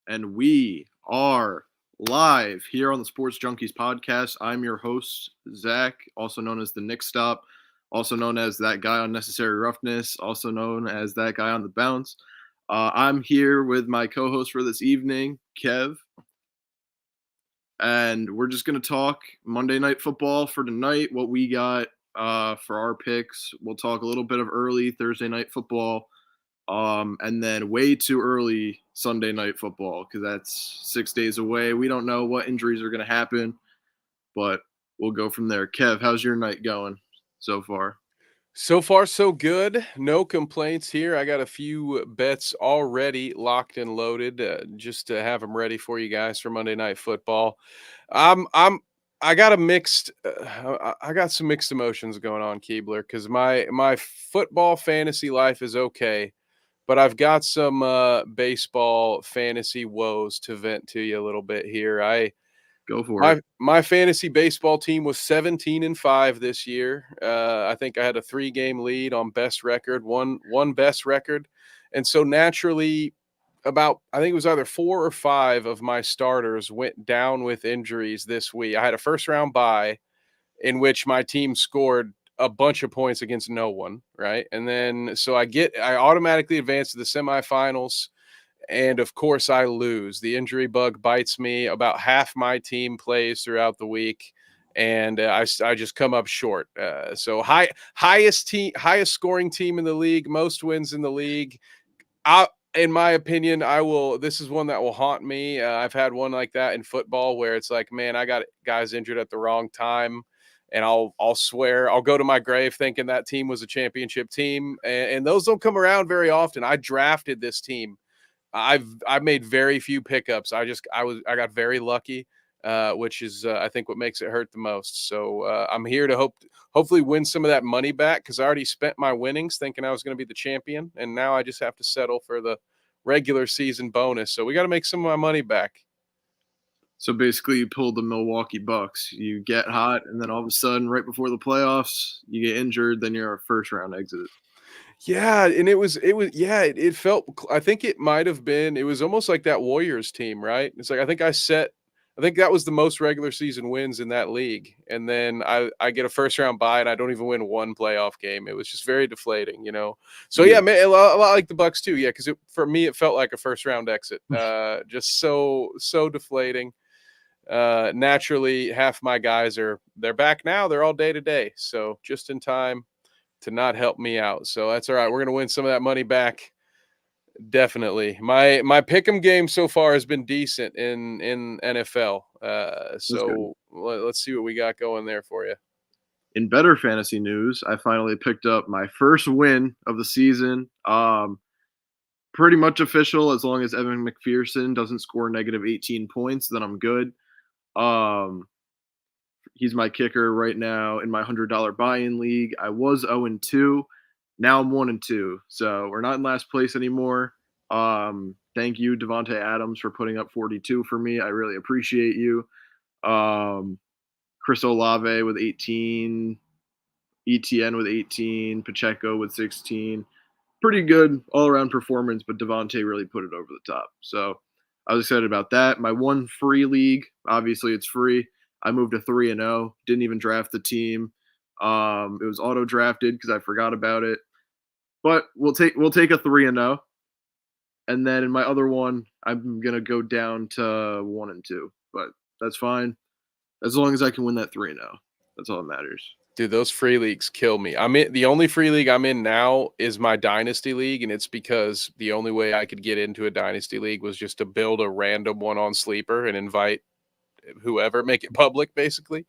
and we are live here on the Sports Junkies podcast. I'm your host, Zach, also known as the Nick Stop, also known as that guy on Necessary Roughness, also known as that guy on the bounce. I'm here with my co-host for this evening, Kev, and we're just going to talk Monday Night Football for tonight, what we got for our picks. We'll talk a little bit of early Thursday Night Football. And then way too early Sunday Night Football because that's 6 days away. We don't know what injuries are going to happen, but we'll go from there. Kev, how's your night going so far? So far, so good. No complaints here. I got a few bets already locked and loaded, just to have them ready for you guys for Monday Night Football. I'm I got a mixed. I got some mixed emotions going on, Keebler, because my football fantasy life is okay, but I've got some baseball fantasy woes to vent to you a little bit here. Go for it. My fantasy baseball team was 17-5 this year. I think I had a 3-game lead on best record, one best record, and so naturally, about I think it was either 4 or 5 of my starters went down with injuries this week. I had a first round bye in which my team scored a bunch of points against no one, right? And then so I automatically advance to the semifinals. And of course, I lose. The injury bug bites me. About half my team plays throughout the week, and I just come up short. So highest scoring team in the league, most wins in the league. In my opinion, I will. This is one that will haunt me. I've had one like that in football where it's like, man, I got guys injured at the wrong time, and I'll swear I'll go to my grave thinking that team was a championship team, and those don't come around very often. I drafted this team. I've made very few pickups. I got very lucky, which is I think what makes it hurt the most. So I'm here to hopefully win some of that money back because I already spent my winnings thinking I was going to be the champion, and now I just have to settle for the regular season bonus. So we got to make some of my money back. So basically, you pulled the Milwaukee Bucks. You get hot, and then all of a sudden, right before the playoffs, you get injured. Then you're a first round exit. Yeah, and it felt I think it might have been it was almost like that Warriors team, right? It's like I think that was the most regular season wins in that league. And then I get a first round bye and I don't even win one playoff game. It was just very deflating, you know. So Yeah. yeah, man, a lot like the Bucks too. Yeah, because for me it felt like a first round exit. Just so deflating. Naturally, half my guys they're back now. They're all day to day. So just in time to not help me out. So that's all right. We're gonna win some of that money back. Definitely. My pick'em game so far has been decent in NFL. That's good. So let's see what we got going there for you. In better fantasy news, I finally picked up my first win of the season. Pretty much official. As long as Evan McPherson doesn't score negative 18 points, then I'm good. Um, he's my kicker right now in my $100 buy-in league. I was 0-2. Now I'm 1-2. So we're not in last place anymore. Thank you, Devonte Adams, for putting up 42 for me. I really appreciate you. Um, Chris Olave with 18, ETN with 18, Pacheco with 16. Pretty good all around performance, but Devontae really put it over the top. So I was excited about that. My one free league, obviously it's free. I moved to 3-0. Didn't even draft the team. It was auto drafted because I forgot about it. But we'll take a 3-0. And then in my other one, I'm gonna go down to 1-2. But that's fine as long as I can win that 3-0. That's all that matters. Dude, those free leagues kill me. The only free league I'm in now is my dynasty league, and it's because the only way I could get into a dynasty league was just to build a random one on Sleeper and invite whoever, make it public, basically.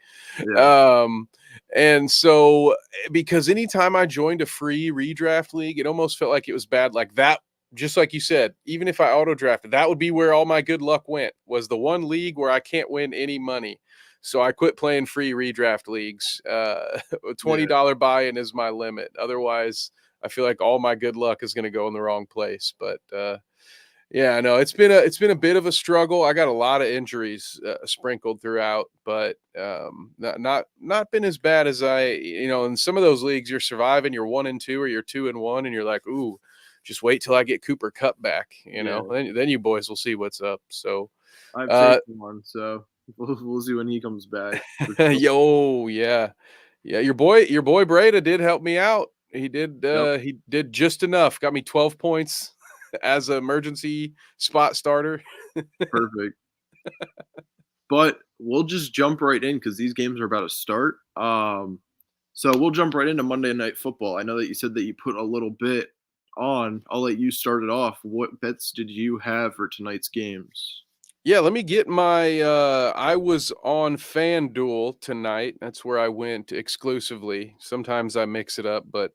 Yeah. Um, and so because anytime I joined a free redraft league, it almost felt like it was bad. Like that, just like you said, even if I auto drafted, that would be where all my good luck went, was the one league where I can't win any money. So I quit playing free redraft leagues. Yeah. $20 buy-in is my limit. Otherwise, I feel like all my good luck is going to go in the wrong place. But yeah, no, it's been a bit of a struggle. I got a lot of injuries sprinkled throughout, but not been as bad as in some of those leagues you're surviving. You're 1-2 or you're 2-1, and you're like, ooh, just wait till I get Cooper Cup back, Yeah, then you boys will see what's up. So, I've uh, saved one, so we'll see when he comes back for sure. yo, yeah, yeah, your boy Breda did help me out. Yep, He did just enough. Got me 12 points as an emergency spot starter. perfect. But we'll just jump right in because these games are about to start. So we'll jump right into Monday Night Football. I know that you said that you put a little bit on. I'll let you start it off. What bets did you have for tonight's games? Yeah, let me get my I was on FanDuel tonight. That's where I went exclusively. Sometimes I mix it up, but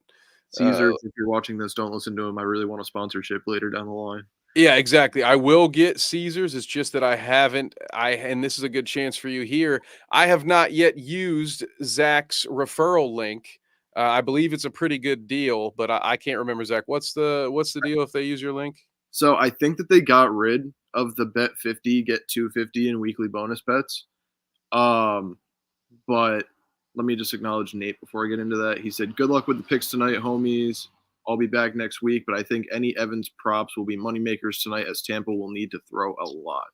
uh Caesars, if you're watching this, don't listen to him. I really want a sponsorship later down the line. yeah, exactly. I will get Caesars. It's just that I haven't and this is a good chance for you here. I have not yet used Zach's referral link. I believe it's a pretty good deal, but I can't remember, Zach. What's the deal if they use your link? So I think that they got rid of the bet 50, get 250 in weekly bonus bets. Um, but let me just acknowledge Nate before I get into that. He said, "Good luck with the picks tonight, homies. I'll be back next week, but I think any Evans props will be moneymakers tonight as Tampa will need to throw a lot."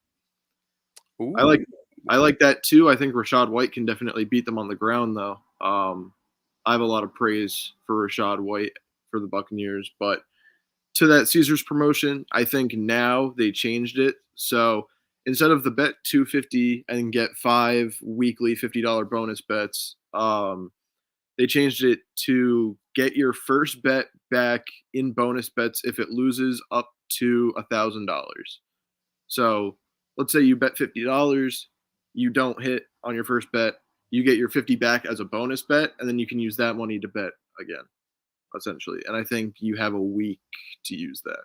I Ooh. like I like that too. I think Rashad White can definitely beat them on the ground though. I have a lot of praise for Rashad White for the Buccaneers, but to that Caesars promotion, I think now they changed it. So instead of the bet 250 and get 5 weekly $50 bonus bets, they changed it to get your first bet back in bonus bets if it loses up to $1,000. So let's say you bet $50, you don't hit on your first bet, you get your 50 back as a bonus bet, and then you can use that money to bet again, essentially. And I think you have a week to use that.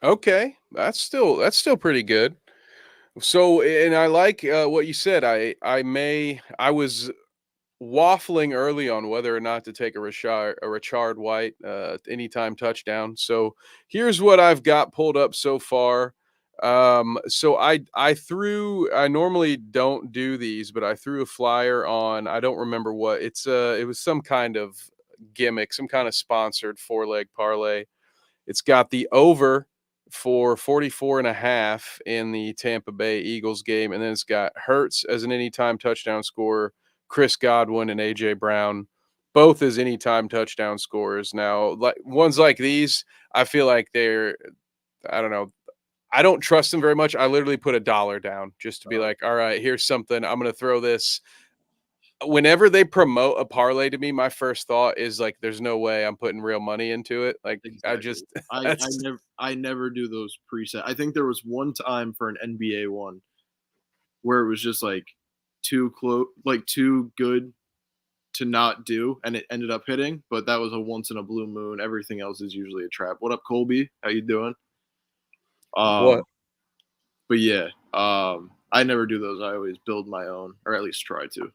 Okay. That's still pretty good. So, and I like what you said. I was waffling early on whether or not to take a Richard White anytime touchdown. So here's what I've got pulled up so far. So I normally don't do these, but I threw a flyer on. I don't remember what it was some kind of gimmick, some kind of sponsored 4-leg parlay. It's got the over for 44 and a half in the Tampa Bay Eagles game. And then it's got Hurts as an anytime touchdown scorer, Chris Godwin and AJ Brown, both as anytime touchdown scorers. Now, like ones like these, I feel like I don't know. I don't trust them very much. I literally put $1 down just to be Uh, like, all right, here's something. I'm going to throw this. Whenever they promote a parlay to me, my first thought is like, there's no way I'm putting real money into it. Like, I exactly. just, I that's never do those preset. I think there was one time for an NBA one where it was just like too close, like too good to not do, and it ended up hitting. But that was a once in a blue moon. Everything else is usually a trap. What up, Colby? How you doing? Um, what but yeah, I never do those. I always build my own, or at least try to.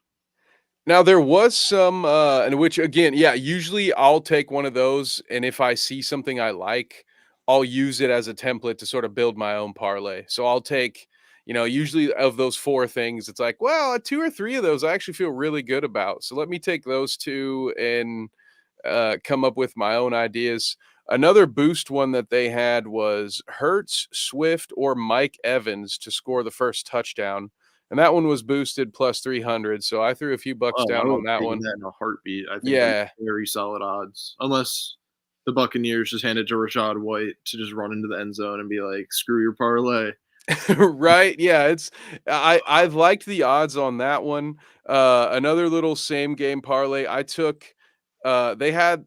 Now there was some in which again, yeah, usually I'll take one of those and if I see something I like, I'll use it as a template to sort of build my own parlay. So I'll take, usually of those four things, it's like, well, two or three of those I actually feel really good about. So let me take those two and come up with my own ideas. Another boost one that they had was Hertz, Swift, or Mike Evans to score the first touchdown. And that one was boosted plus 300. So I threw a few bucks Oh, I down would on have that taken one. that in a heartbeat. I think those Yeah. are very solid odds, unless the Buccaneers just hand it to Rashad White to just run into the end zone and be like, "Screw your parlay." Right. Yeah. I've liked the odds on that one. Another little same game parlay. I took, they had,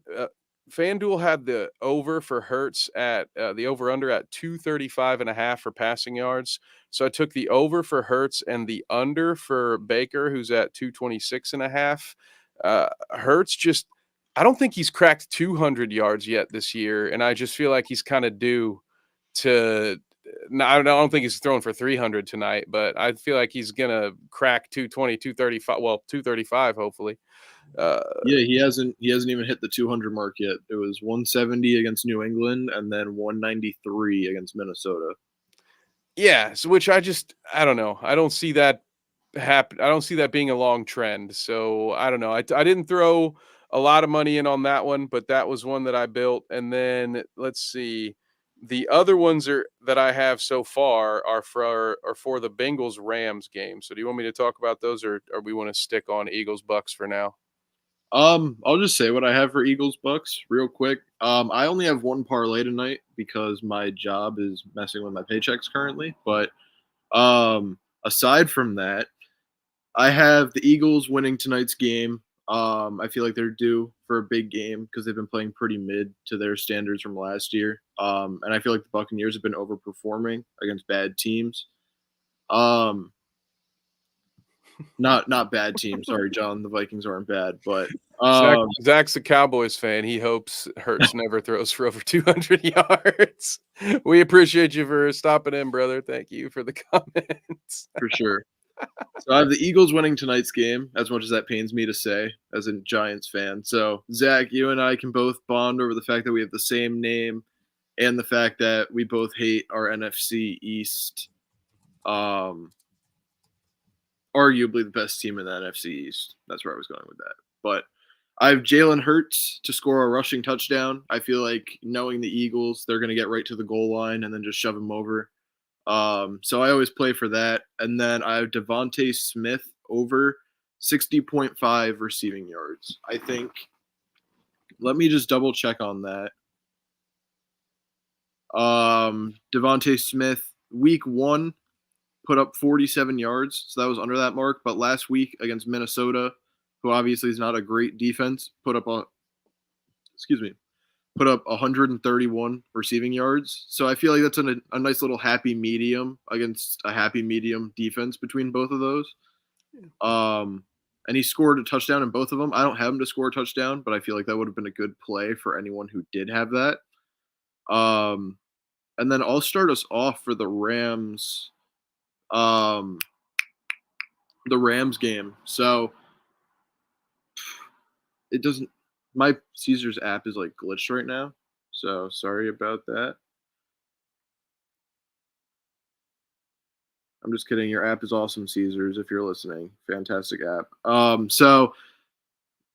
FanDuel had the over for Hertz at the over under at 235 and a half for passing yards. So I took the over for Hertz and the under for Baker, who's at 226 and a half. Hertz just, I don't think he's cracked 200 yards yet this year. And I just feel like he's kind of due to, no, I don't think he's throwing for 300 tonight, but I feel like he's going to crack 220, 235, well, 235, hopefully. Uh, Yeah, he hasn't even hit the 200 mark yet. It was 170 against New England and then 193 against Minnesota. Yeah, so which I don't know. I don't see that happen. I don't see that being a long trend. So I don't know. I didn't throw a lot of money in on that one, but that was one that I built. And then let's see. The other ones are that I have so far are for the Bengals Rams game. So do you want me to talk about those, or we want to stick on Eagles Bucks for now? I'll just say what I have for Eagles Bucks real quick. I only have one parlay tonight because my job is messing with my paychecks currently. But aside from that, I have the Eagles winning tonight's game. I feel like they're due for a big game because they've been playing pretty mid to their standards from last year. And I feel like the Buccaneers have been overperforming against bad teams. Um, not bad teams. Sorry, John. The Vikings aren't bad, but Zach's a Cowboys fan. He hopes Hurts never throws for over 200 yards. We appreciate you for stopping in, brother. Thank you for the comments. for sure. So I have the Eagles winning tonight's game, as much as that pains me to say as a Giants fan. So Zach, you and I can both bond over the fact that we have the same name and the fact that we both hate our NFC East. Arguably the best team in the NFC East. That's where I was going with that. But I have Jalen Hurts to score a rushing touchdown. I feel like knowing the Eagles, they're going to get right to the goal line and then just shove him over. So I always play for that. And then I have Devontae Smith over 60.5 receiving yards. I think, let me just double check on that. Devontae Smith, week 1, put up 47 yards. So that was under that mark. But last week against Minnesota, who obviously is not a great defense, put up 131 receiving yards. So I feel like that's a nice little happy medium against a happy medium defense between both of those. And he scored a touchdown in both of them. I don't have him to score a touchdown, but I feel like that would have been a good play for anyone who did have that. And then I'll start us off for the Rams. The Rams game. So it doesn't. My Caesars app is like glitched right now, so sorry about that. I'm just kidding. Your app is awesome, Caesars. If you're listening, fantastic app. So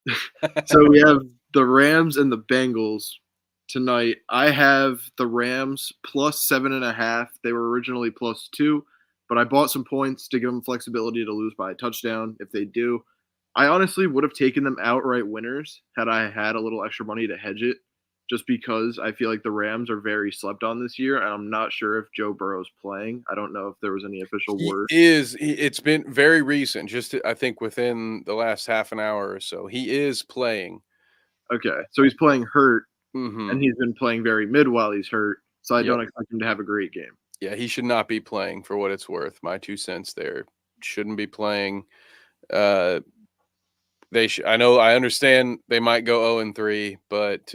we have the Rams and the Bengals tonight. I have the Rams plus 7.5. They were originally +2, but I bought some points to give them flexibility to lose by a touchdown if they do. I honestly would have taken them outright winners had I had a little extra money to hedge it, just because I feel like the Rams are very slept on this year, and I'm not sure if Joe Burrow's playing. I don't know if there was any official He word. is. It's been very recent, just I think within the last half an hour or so. He is playing. Okay, so he's playing hurt, Mm-hmm. and he's been playing very mid while he's hurt, so I Yep. don't expect him to have a great game. Yeah, he should not be playing for what it's worth. My 2 cents there. Shouldn't be playing. I understand they might go 0-3, but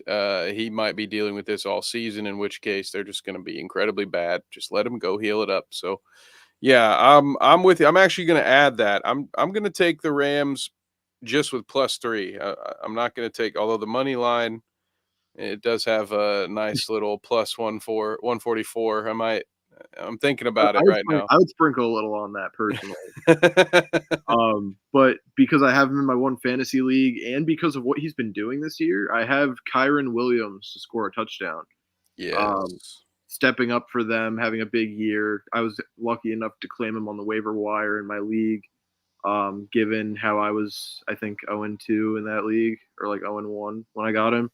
he might be dealing with this all season, in which case they're just going to be incredibly bad. Just let him go heal it up. So yeah, I'm with you. I'm actually going to add that. I'm going to take the Rams just with +3. I'm not going to take, although the money line, it does have a nice little plus 144. I'm thinking about it right now. I would sprinkle a little on that personally. But because I have him in my one fantasy league and because of what he's been doing this year, I have Kyron Williams to score a touchdown. Yes. Stepping up for them, having a big year. I was lucky enough to claim him on the waiver wire in my league, given how I was, I think, 0-2 in that league, or like 0-1 when I got him.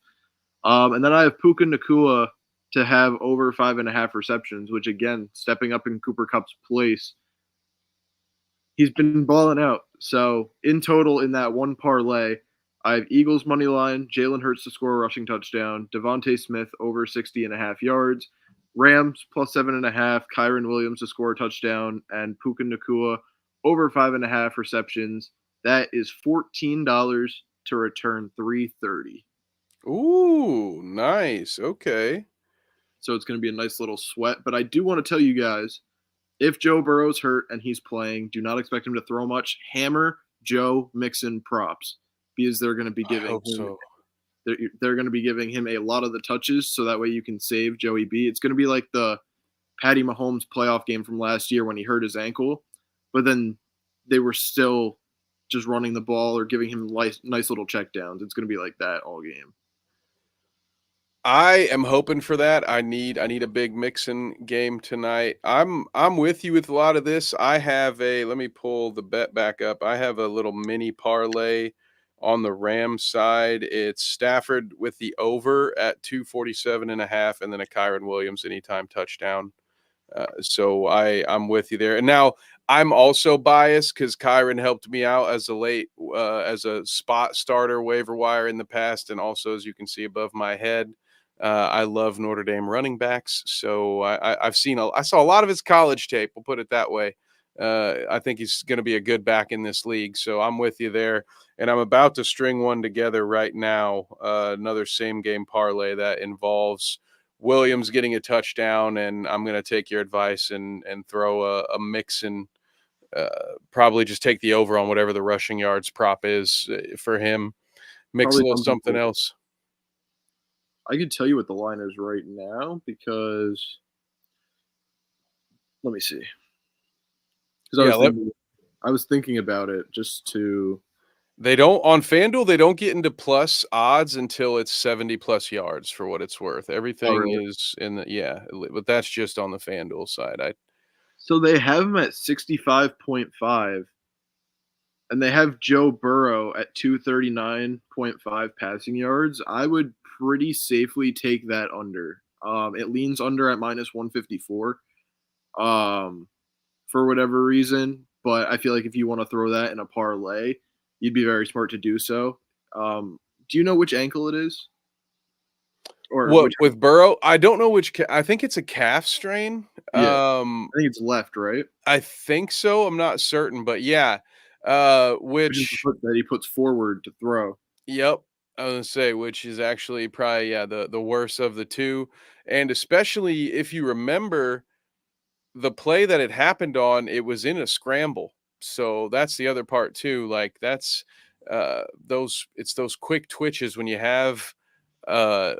And then I have Puka Nacua to have over 5.5 receptions, which again, stepping up in Cooper Kupp's place. He's been balling out. So in total, in that one parlay, I have Eagles money line, Jalen Hurts to score a rushing touchdown, Devontae Smith over 60.5 yards, Rams plus 7.5, Kyron Williams to score a touchdown, and Puka Nacua over 5.5 receptions. That is $14 to return $330. Ooh, nice. Okay. So it's going to be a nice little sweat. But I do want to tell you guys, if Joe Burrow's hurt and he's playing, do not expect him to throw much. Hammer Joe Mixon props, because they're going to be giving him So. they're going to be giving him a lot of the touches, so that way you can save Joey B. It's going to be like the Patty Mahomes playoff game from last year when he hurt his ankle, but then they were still just running the ball or giving him nice little checkdowns. It's going to be like that all game. I am hoping for that. I need a big mixing game tonight. I'm with you with a lot of this. I have a let me pull the bet back up. I have a little mini parlay on the Rams side. It's Stafford with the over at 247.5, and then a Kyron Williams anytime touchdown. So I'm with you there. And now I'm also biased because Kyron helped me out as as a spot starter waiver wire in the past, and also as you can see above my head, I love Notre Dame running backs. So I saw a lot of his college tape. We'll put it that way. I think he's going to be a good back in this league. So I'm with you there, and I'm about to string one together right now. Another same game parlay that involves Williams getting a touchdown, and I'm going to take your advice and throw a mix and probably just take the over on whatever the rushing yards prop is for him. Mix Probably a little something something else. I could tell you what the line is right now because let me see. Because Yeah, I was thinking about it just to. they don't on FanDuel. They don't get into plus odds until it's 70 plus yards. For what it's worth, Oh, everything really? is in the but that's just on the FanDuel side. I So they have him at 65.5, and they have Joe Burrow at 239.5 passing yards. I would pretty safely take that under. It leans under at minus 154 for whatever reason, but I feel like if you want to throw that in a parlay, you'd be very smart to do so. Do you know which ankle it is? Or what which? with Burrow, I don't know which. I think it's a calf strain. Yeah, I think it's left, right? I think so. I'm not certain, but yeah. Which is the Which, foot that he puts forward to throw. yep, I was gonna say, which is actually probably the worst of the two, and especially if you remember the play that it happened on, it was in a scramble. So that's the other part too. Like that's those it's those quick twitches when you have uh,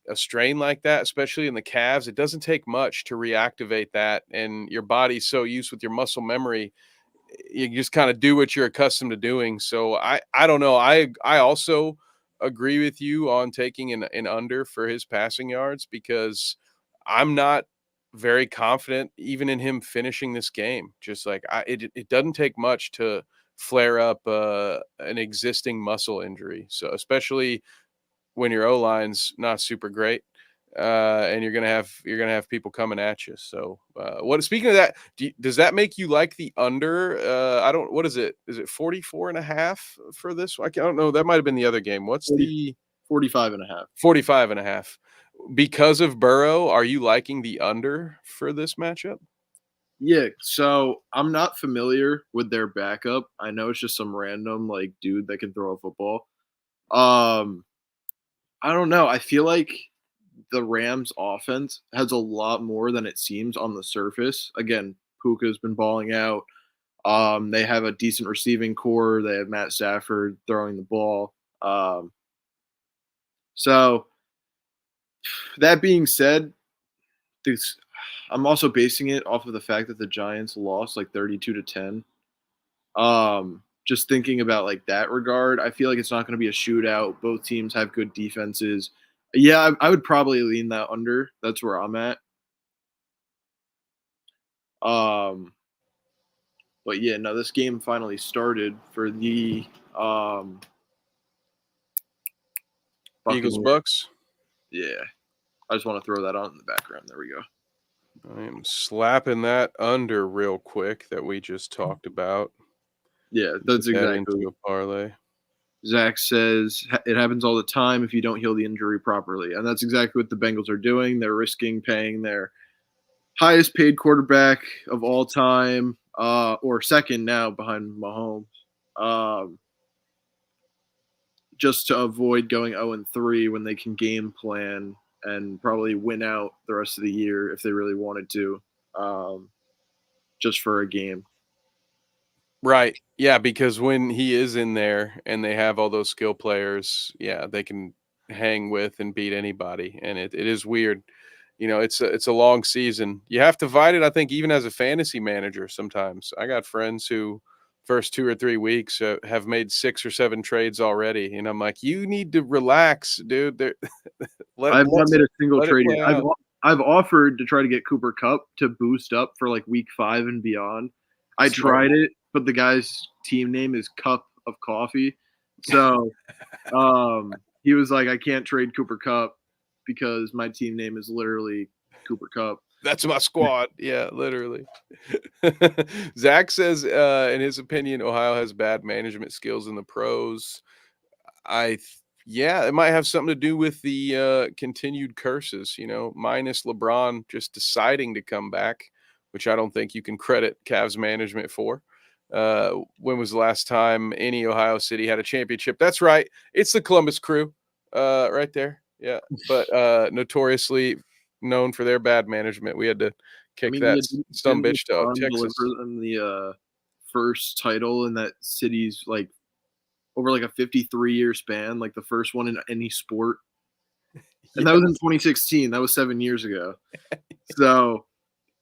a strain like that, especially in the calves. It doesn't take much to reactivate that, and your body's so used with your muscle memory, you just kind of do what you're accustomed to doing. So I don't know. I also agree with you on taking an under for his passing yards because I'm not very confident even in him finishing this game. Just like it doesn't take much to flare up an existing muscle injury. So especially when your O line's not super great, and you're gonna have people coming at you. So, what? Speaking of that, does that make you like the under? I don't. What is it? Is it 44.5 for this one? I don't know. That might have been the other game. What's 40, the 45 and a half. 45.5? Because of Burrow, are you liking the under for this matchup? Yeah, so I'm not familiar with their backup. I know it's just some random like dude that can throw a football. Um, I don't know. I feel like the Rams offense has a lot more than it seems on the surface. Again, Puka's been balling out. They have a decent receiving core. They have Matt Stafford throwing the ball. So that being said, this I'm also basing it off of the fact that the Giants lost like 32-10. Just thinking about like that regard, I feel like it's not going to be a shootout. Both teams have good defenses. Yeah, I would probably lean that under. That's where I'm at. Um, but yeah, no, this game finally started for the Eagles Buccaneers. Bucks. Yeah, I just want to throw that on in the background. There we go. I am slapping that under real quick that we just talked about. Yeah, that's Get that into exactly. a parlay. Zach says it happens all the time if you don't heal the injury properly, and that's exactly what the Bengals are doing. They're risking paying their highest paid quarterback of all time, or second now behind Mahomes, um, just to avoid going 0-3 when they can game plan and probably win out the rest of the year if they really wanted to, just for a game. Right. Yeah, because when he is in there and they have all those skill players, yeah, they can hang with and beat anybody. And it is weird. It's a long season. You have to fight it, I think, even as a fantasy manager sometimes. I got friends who first 2 or 3 weeks, have made 6 or 7 trades already, and I'm like, "You need to relax, dude. There let I've not made a single let it trade play yet. out." I've offered to try to get Cooper Kupp to boost up for like week 5 and beyond. I Smart. tried it, but the guy's team name is Cup of Coffee. So he was like, I can't trade Cooper Kupp because my team name is literally Cooper Kupp. That's my squad. Yeah, literally. Zach says, in his opinion, Ohio has bad management skills in the pros. Yeah, it might have something to do with the continued curses, minus LeBron just deciding to come back, which I don't think you can credit Cavs management for. When was the last time any Ohio City had a championship? That's right. It's the Columbus Crew, right there. Yeah. But notoriously known for their bad management. We had to I kick mean, that yeah, some didn't bitch to LeBron Texas. deliver them the first title in that city's like over like a 53-year span, like the first one in any sport? And that was in 2016. That was 7 years ago. So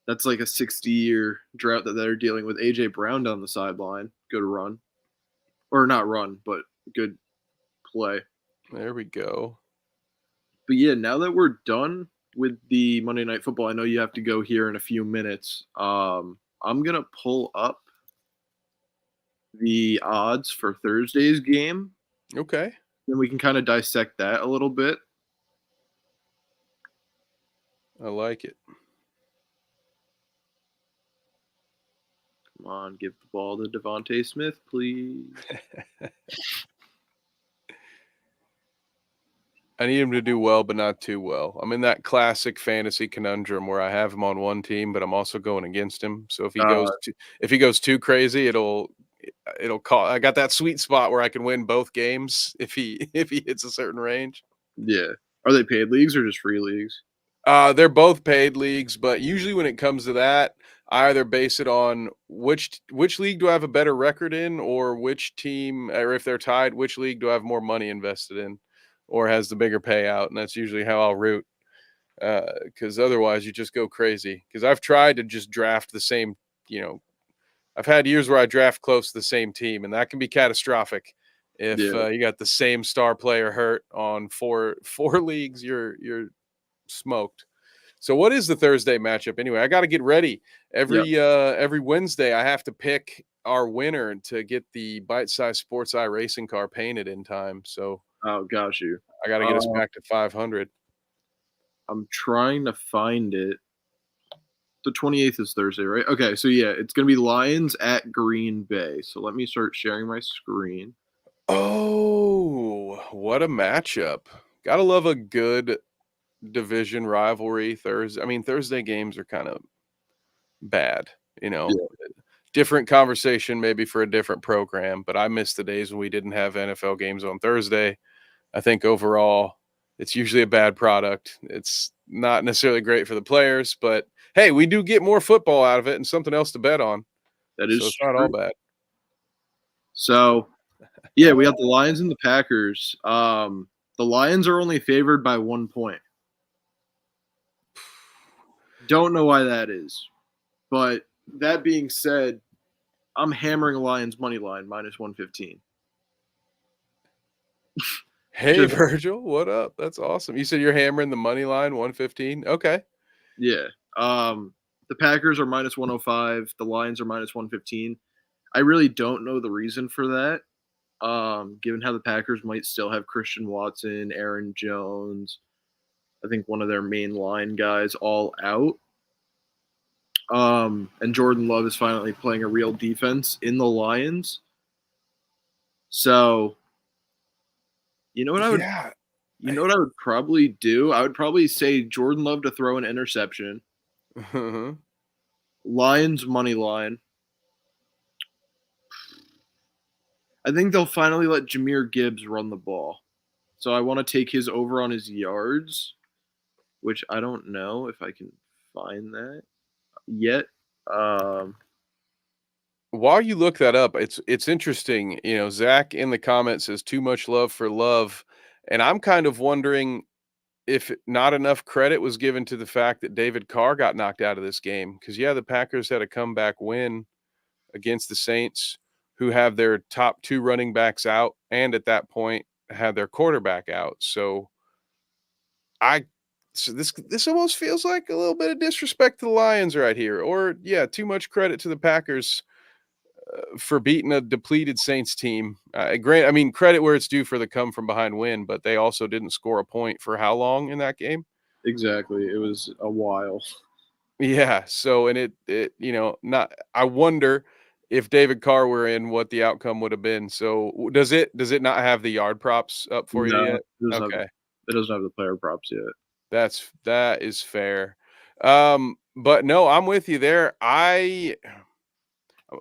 that's like a 60-year drought that they're dealing with. AJ Brown down the sideline, good run, or not run, but good play. There we go. But yeah, now that we're done with the Monday Night Football, I know you have to go here in a few minutes. I'm gonna pull up the odds for Thursday's game. Okay. Then we can kind of dissect that a little bit. I like it. Come on, give the ball to Devontae Smith, please. I need him to do well, but not too well. I'm in that classic fantasy conundrum where I have him on one team, but I'm also going against him. So if he goes too crazy, it'll call. I got that sweet spot where I can win both games if he if he hits a certain range. Yeah. Are they paid leagues or just free leagues? They're both paid leagues, but usually when it comes to that, I either base it on which league do I have a better record in, or which team, or if they're tied, which league do I have more money invested in, or has the bigger payout, and that's usually how I'll root. Because otherwise, you just go crazy. Because I've tried to just draft the same, I've had years where I draft close to the same team, and that can be catastrophic. If Yeah. you got the same star player hurt on four leagues, you're smoked. So what is the Thursday matchup anyway? I got to get ready. Yeah. Every Wednesday I have to pick our winner to get the bite-sized Sports Eye racing car painted in time. So Oh, got you. I got to get us back to 500. I'm trying to find it. The 28th is Thursday, right? Okay, so yeah, it's going to be Lions at Green Bay. So let me start sharing my screen. Oh, what a matchup. Got to love a good division rivalry Thursday. I mean, Thursday games are kind of bad, Yeah, different conversation maybe for a different program, but I miss the days when we didn't have NFL games on Thursday. I think overall it's usually a bad product. It's not necessarily great for the players, but hey, we do get more football out of it and something else to bet on. that So is it's not true. all bad. So, yeah, we got the Lions and the Packers. The Lions are only favored by 1 point. Don't know why that is. But that being said, I'm hammering Lions money line minus 115. Hey, Just Virgil, what up? That's awesome. You said you're hammering the money line 115. Okay. yeah. The Packers are minus 105. The Lions are minus 115. I really don't know the reason for that. Given how the Packers might still have Christian Watson, Aaron Jones, I think one of their main line guys all out. And Jordan Love is finally playing a real defense in the Lions. So, you know what I would Yeah. you know what I would probably do? I would probably say Jordan Love to throw an interception. Lions money line. I think they'll finally let Jahmyr Gibbs run the ball. So I want to take his over on his yards, which I don't know if I can find that yet. While you look that up, it's interesting. Zach in the comments says too much love for Love, and I'm kind of wondering if not enough credit was given to the fact that David Carr got knocked out of this game. Because yeah, the Packers had a comeback win against the Saints, who have their top 2 running backs out, and at that point had their quarterback out. I so this almost feels like a little bit of disrespect to the Lions right here, or yeah, too much credit to the Packers for beating a depleted Saints team. I mean, credit where it's due for the come from behind win, but they also didn't score a point for how long in that game? Exactly. It was a while. Yeah. So, and it not. I wonder if David Carr were in, what the outcome would have been. So, does it not have the yard props up for you No, yet? Okay, it doesn't have the player props yet. that is fair. But no, I'm with you there.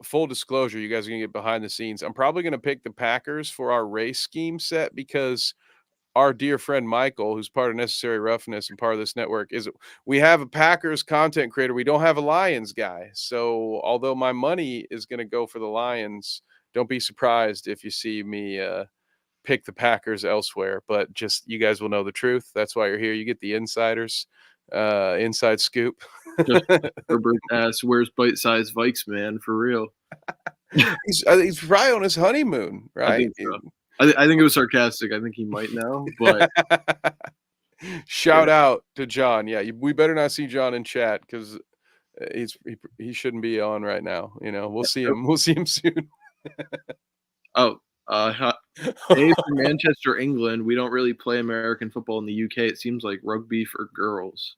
Full disclosure, you guys are gonna get behind the scenes. I'm probably gonna pick the Packers for our race scheme set because our dear friend Michael, who's part of Necessary Roughness and part of this network, is we have a Packers content creator. We don't have a Lions guy. So although my money is gonna go for the Lions, don't be surprised if you see me pick the Packers elsewhere. But just you guys will know the truth. That's why you're here. You get the insiders, inside scoop. Just Herbert asks, "Where's bite-sized Vikes, man? For real." He's probably on his honeymoon, I right? think so. I think it was sarcastic. I think he might know, but Shout yeah, out to John. Yeah, we better not see John in chat because he shouldn't be on right now. We'll see nope. him. We'll see him soon. Oh, hey, from Manchester, England. We don't really play American football in the UK. It seems like rugby for girls.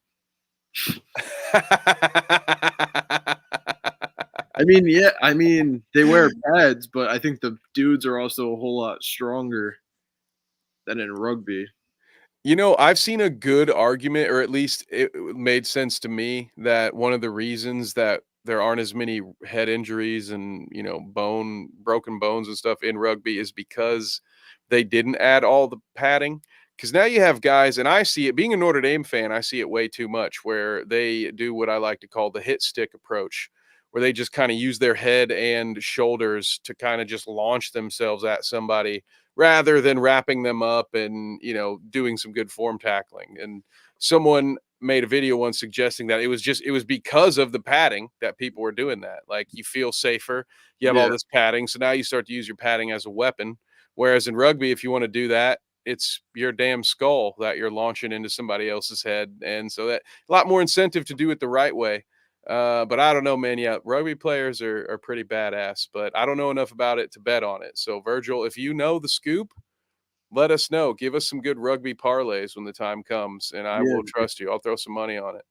I mean, yeah, I mean, they wear pads, but I think the dudes are also a whole lot stronger than in rugby. I've seen a good argument, or at least it made sense to me, that one of the reasons that there aren't as many head injuries and, broken bones and stuff in rugby is because they didn't add all the padding. Because now you have guys, and I see it being a Notre Dame fan, I see it way too much where they do what I like to call the hit stick approach, where they just kind of use their head and shoulders to kind of just launch themselves at somebody rather than wrapping them up and doing some good form tackling. And someone made a video once suggesting that it was because of the padding that people were doing that. Like, you feel safer, you have all Yeah, this padding, so now you start to use your padding as a weapon. Whereas in rugby, if you want to do that, it's your damn skull that you're launching into somebody else's head, and so that a lot more incentive to do it the right way. But I don't know, man. Yeah, rugby players are pretty badass, but I don't know enough about it to bet on it. So, Virgil, if you know the scoop, let us know. Give us some good rugby parlays when the time comes, and I yeah, will trust you. I'll throw some money on it.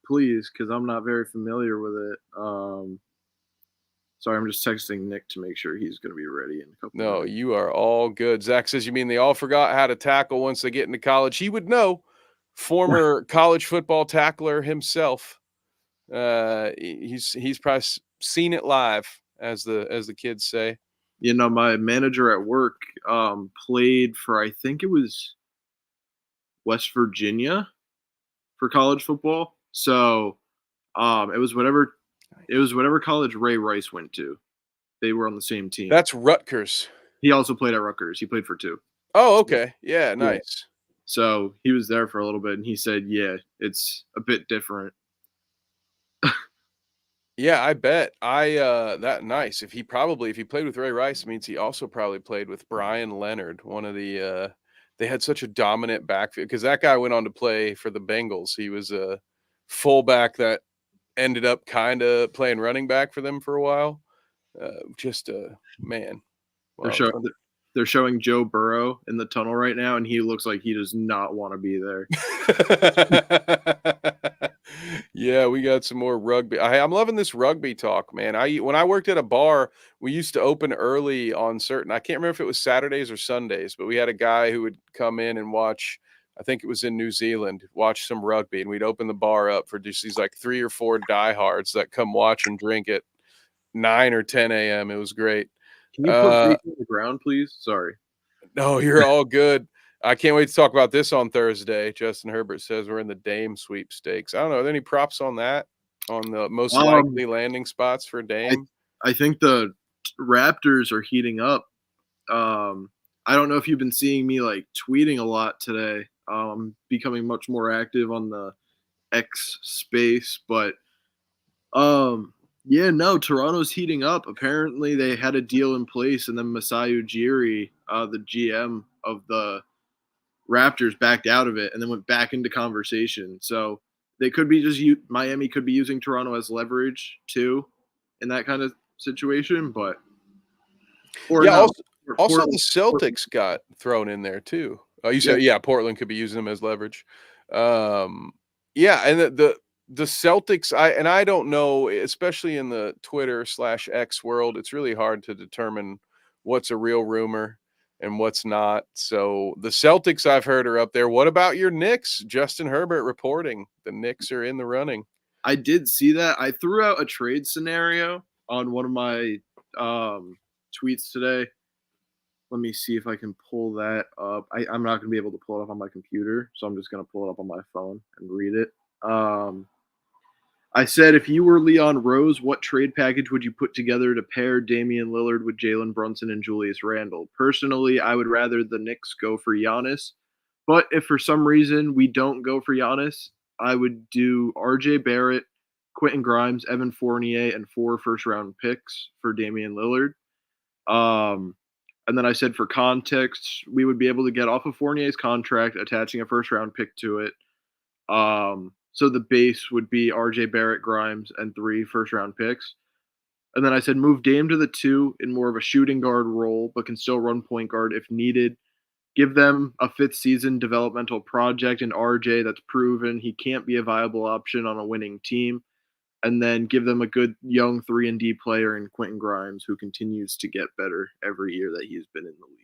please, because I'm not very familiar with it. Sorry, I'm just texting Nick to make sure he's going to be ready in a couple No, minutes. you are all good. Zach says, you mean they all forgot how to tackle once they get into college? He would know. Former college football tackler himself. He's probably seen it live, as the kids say. My manager at work played for, I think it was West Virginia for college football. So it was whatever college Ray Rice went to. They were on the same team. That's Rutgers. He also played at Rutgers. He played for two. Oh, So, okay. Yeah, yeah. nice. So he was there for a little bit, and he said, "Yeah, it's a bit different." Yeah, I bet. That nice. If he played with Ray Rice, means he also probably played with Brian Leonard, one of they had such a dominant backfield because that guy went on to play for the Bengals. He was a fullback that ended up kind of playing running back for them for a while. Just a man. They're Wow. show, they're showing Joe Burrow in the tunnel right now, and he looks like he does not want to be there. Yeah, we got some more rugby. I'm loving this rugby talk, man. When I worked at a bar, we used to open early on certain. I can't remember if it was Saturdays or Sundays, but we had a guy who would come in and watch. I think it was in New Zealand, watch some rugby, and we'd open the bar up for just these like 3 or 4 diehards that come watch and drink at 9 or 10 a.m. It was great. Can you put Uh, face on the ground, please? Sorry. no, you're all good. I can't wait to talk about this on Thursday. Justin Herbert says we're in the Dame sweepstakes. I don't know. Are there any props on that? On the most Um, likely landing spots for I Dame? I think the Raptors are heating up. I don't know if you've been seeing me like tweeting a lot today. I'm becoming much more active on the X space, but um, Yeah, no, Toronto's heating up. Apparently, they had a deal in place, and then Masai Ujiri, the GM of the Raptors, backed out of it, and then went back into conversation. So they could be Miami could be using Toronto as leverage too, in that kind of situation. But or Yeah, no, also Portland. the Celtics got thrown in there too. Oh, you Yeah, said yeah, Portland could be using them as leverage. Um, yeah, and the Celtics, I don't know, especially in the Twitter/X world, it's really hard to determine what's a real rumor and what's not. So the Celtics I've heard are up there. What about your Knicks? Justin Herbert reporting the Knicks are in the running. I did see that. I threw out a trade scenario on one of my tweets today. Let me see if I can pull that up. I'm not going to be able to pull it up on my computer, so I'm just going to pull it up on my phone and read it. I said, if you were Leon Rose, what trade package would you put together to pair Damian Lillard with Jalen Brunson and Julius Randle? Personally, I would rather the Knicks go for Giannis, but if for some reason we don't go for Giannis, I would do RJ Barrett, Quentin Grimes, Evan Fournier, and 4 first round picks for Damian Lillard. Um, and then I said, for context, we would be able to get off of Fournier's contract, attaching a first round pick to it. So the base would be RJ Barrett, Grimes, and 3 first round picks. And then I said, move Dame to the 2 in more of a shooting guard role, but can still run point guard if needed. Give them a 5th season developmental project in RJ that's proven he can't be a viable option on a winning team. And then give them a good young 3-and-D player in Quentin Grimes, who continues to get better every year that he's been in the league.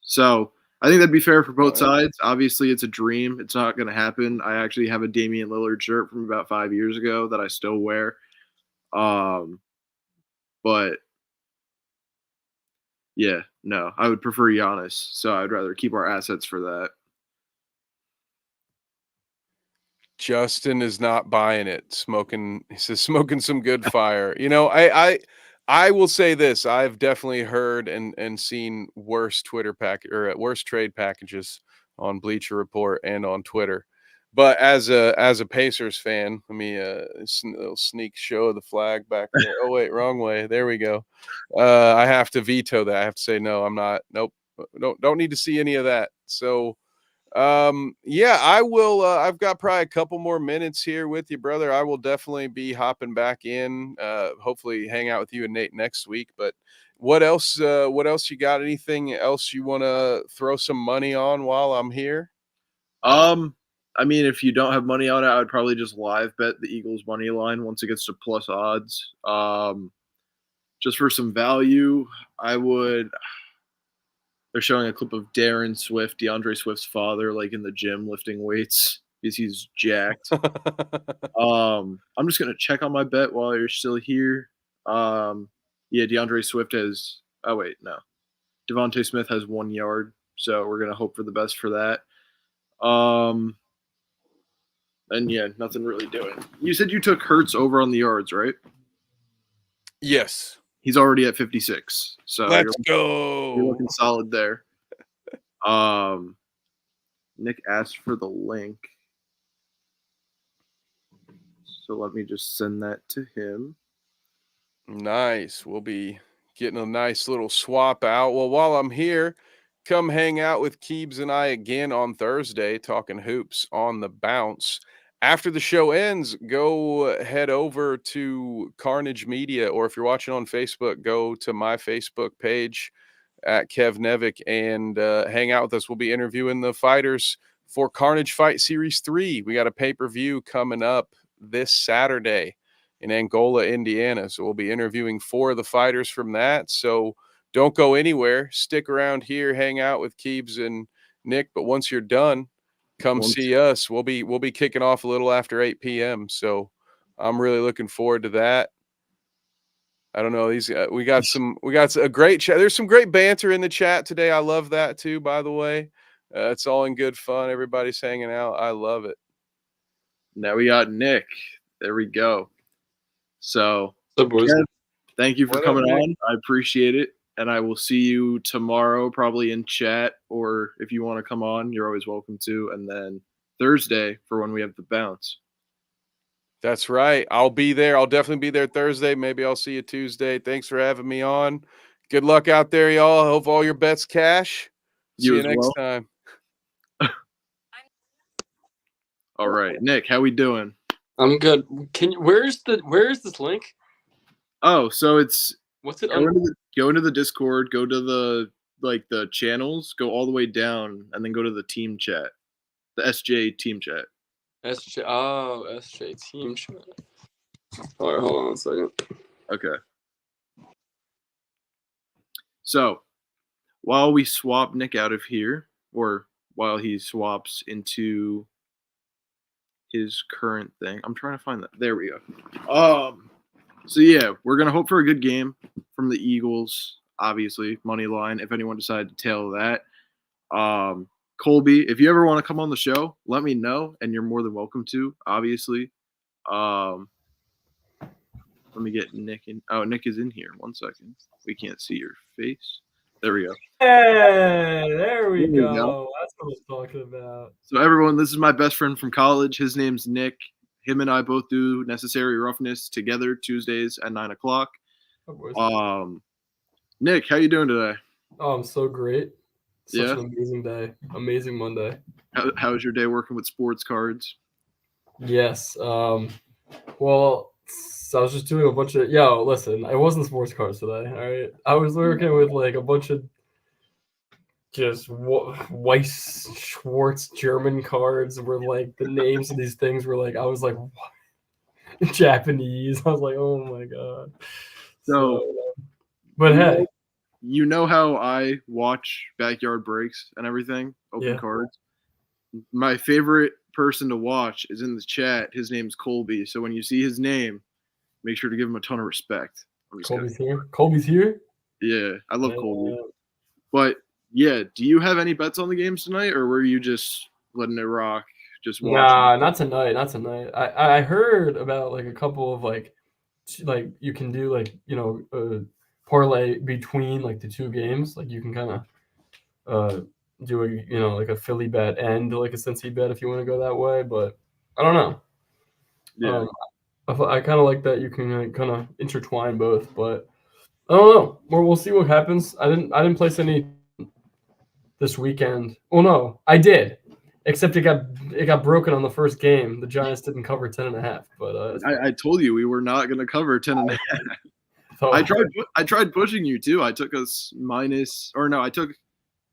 So I think that'd be fair for both sides. Obviously, it's a dream. It's not going to happen. I actually have a Damian Lillard shirt from about 5 years ago that I still wear. But yeah, no, I would prefer Giannis. So I'd rather keep our assets for that. Justin is not buying it. He says smoking some good fire. You know, I will say this. I've definitely heard and seen worse Twitter pack or worse trade packages on Bleacher Report and on Twitter. But as a Pacers fan, let me little sneak show of the flag back there. Oh wait, wrong way. There we go. I have to veto that. I have to say no. I'm not. Nope. Don't need to see any of that. So yeah, I will. I've got probably a couple more minutes here with you, brother. I will definitely be hopping back in. Hopefully hang out with you and Nate next week. But what else? What else you got? Anything else you want to throw some money on while I'm here? Um, I mean, if you don't have money on it, I would probably just live bet the Eagles money line once it gets to plus odds. Just for some value, I would. They're showing a clip of Darren Swift, DeAndre Swift's father, like in the gym lifting weights because he's jacked. I'm just gonna check on my bet while you're still here. Yeah, DeAndre Swift has. Oh wait, no. Devontae Smith has 1 yard, so we're gonna hope for the best for that. And yeah, nothing really doing. You said you took Hurts over on the yards, right? Yes. He's already at 56, so Let's you're go. looking solid there. Um, Nick asked for the link, so let me just send that to him. Nice. We'll be getting a nice little swap out. Well, while I'm here, come hang out with Keebs and I again on Thursday, talking hoops on the bounce. After the show ends, go head over to Carnage Media, or if you're watching on Facebook, go to my Facebook page at Kev Nevick and hang out with us. We'll be interviewing the fighters for Carnage Fight Series 3. We got a pay-per-view coming up this Saturday in Angola, Indiana. So we'll be interviewing 4 of the fighters from that. So don't go anywhere. Stick around here, hang out with Keebs and Nick. But once you're done, come see us. We'll be kicking off a little after 8 p.m. So I'm really looking forward to that. I don't know. We got a great chat. There's some great banter in the chat today. I love that too, by the way. It's all in good fun. Everybody's hanging out. I love it. Now we got Nick. There we go. So, boys? Kev, thank you for What up, coming Nick? on. I appreciate it. And I will see you tomorrow, probably in chat, or if you want to come on, you're always welcome to. And then Thursday for when we have the bounce. That's right. I'll be there. I'll definitely be there Thursday. Maybe I'll see you Tuesday. Thanks for having me on. Good luck out there, y'all. I hope all your bets cash. See You you as next well. time. All right, Nick, how we doing? I'm good. Where's this link? Oh, so it's What's it go into the Discord, go to the channels, go all the way down, and then go to the team chat, the SJ team chat. SJ team chat. All right, hold on a second. Okay. So while we swap Nick out of here, or while he swaps into his current thing, I'm trying to find that. There we go. So yeah, we're gonna hope for a good game from the Eagles. Obviously, money line. If anyone decided to tail that, Colby, if you ever want to come on the show, let me know, and you're more than welcome to. Obviously, let me get Nick in. Oh, Nick is in here. 1 second. We can't see your face. There we go. Hey, there we There we go. go. That's what I was talking about. So everyone, this is my best friend from college. His name's Nick. Him and I both do Necessary Roughness together Tuesdays at 9 o'clock. Nick, how you doing today? Oh, I'm so great. Such Yeah? an amazing day. Amazing Monday. How was your day working with sports cards? Yes. Well, so I was just doing a bunch of listen, I wasn't sports cards today, all right? I was working with like a bunch of just Weiss Schwartz German cards where like the names of these things were like I was like what? Japanese. I was like, oh my god. So but hey. You know how I watch backyard breaks and everything, open cards? My favorite person to watch is in the chat. His name's Colby. So when you see his name, make sure to give him a ton of respect. Colby's here? Colby's here? Yeah, I love Colby. But yeah, do you have any bets on the games tonight, or were you just letting it rock? Just watching? Nah, not tonight. Not tonight. I heard about like a couple of like you can do like parlay between like the two games. Like you can kind of do a like a Philly bet and like a Cincy bet if you want to go that way. But I don't know. Yeah, I kind of like that you can kind of intertwine both. But I don't know. We'll see what happens. I didn't place any this weekend. Oh no, I did. Except it got broken on the first game. The Giants didn't cover 10.5. But I told you we were not going to cover 10.5. So, I tried pushing you too. I took us I took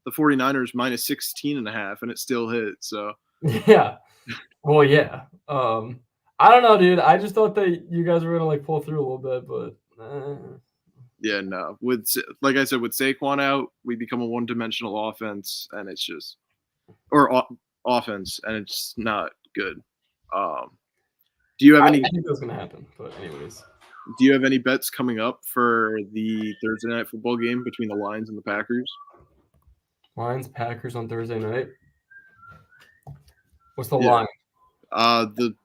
the 49ers minus 16.5, and it still hit. So yeah, well, yeah. I don't know, dude. I just thought that you guys were gonna like pull through a little bit, but yeah, no. With like I said, with Saquon out, we become a one-dimensional offense, and it's just offense, and it's not good. Do you have any? I think that's gonna happen, but anyways. Do you have any bets coming up for the Thursday night football game between the Lions and the Packers? Lions, Packers on Thursday night. What's the line? The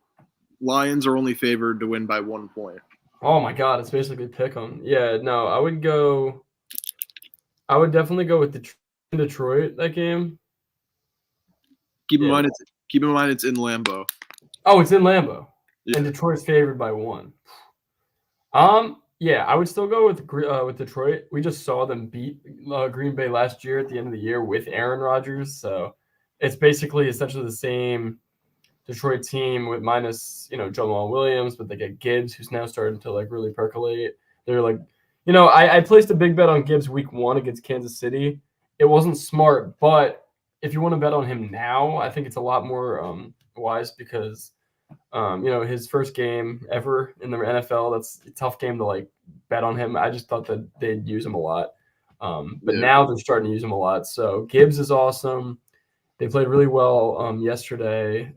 Lions are only favored to win by 1 point. Oh my god, it's basically pick 'em. Yeah, no, I would definitely go with Detroit that game. Keep in mind it's in Lambeau. Oh, it's in Lambeau. Yeah. And Detroit's favored by 1. Yeah, I would still go with Detroit. We just saw them beat Green Bay last year at the end of the year with Aaron Rodgers, so it's basically essentially the same Detroit team with minus Jamal Williams, but they get Gibbs, who's now starting to like really percolate. They're like, I placed a big bet on Gibbs week 1 against Kansas City. It wasn't smart, but if you want to bet on him now, I think it's a lot more wise because. His first game ever in the NFL, that's a tough game to like bet on him. I just thought that they'd use him a lot. But now they're starting to use him a lot. So Gibbs is awesome. They played really well yesterday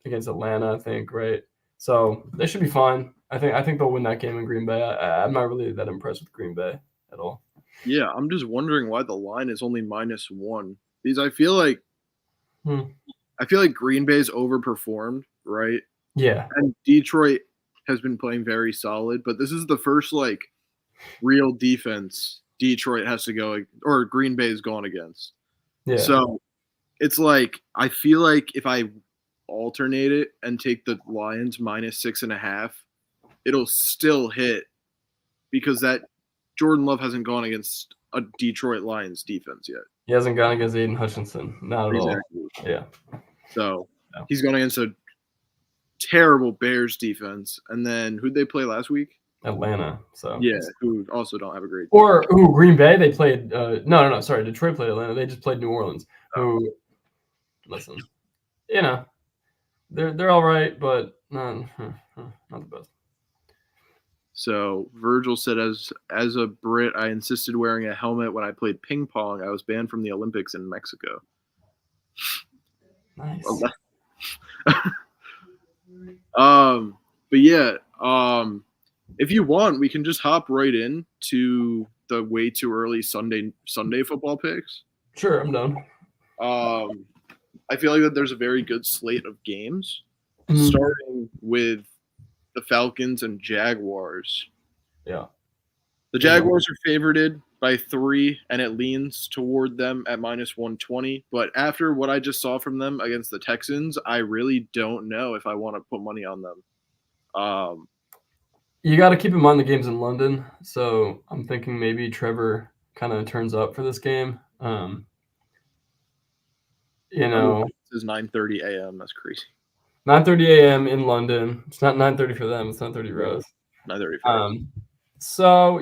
against Atlanta, I think, right? So they should be fine. I think they'll win that game in Green Bay. I'm not really that impressed with Green Bay at all. Yeah, I'm just wondering why the line is only -1. Because I feel like Green Bay's overperformed, right? Yeah. And Detroit has been playing very solid, but this is the first like real defense Detroit has to go or Green Bay's gone against. Yeah. So it's like I feel like if I alternate it and take the Lions -6.5, it'll still hit because that Jordan Love hasn't gone against a Detroit Lions defense yet. He hasn't gone against Aiden Hutchinson. Not at all. Yeah. So No. he's going against a terrible Bears defense. And then who'd they play last week? Atlanta. So Yeah, who also don't have a great or Green Bay. They played no. Sorry, Detroit played Atlanta. They just played New Orleans. Who listen, they're all right, but not the best. So Virgil said, as a Brit, I insisted wearing a helmet when I played ping pong. I was banned from the Olympics in Mexico. Nice. But yeah, if you want, we can just hop right in to the way too early Sunday football picks. Sure, I'm done. I feel like that there's a very good slate of games, Mhm. starting with the Falcons and Jaguars. Yeah. The Jaguars are favorited by 3, and it leans toward them at -120. But after what I just saw from them against the Texans, I really don't know if I want to put money on them. You got to keep in mind the game's in London, so I'm thinking maybe Trevor kind of turns up for this game. It says 9:30 a.m. That's crazy. 9:30 a.m. in London. It's not 9:30 for them. It's 9:30 for us. 9:30 for us. So,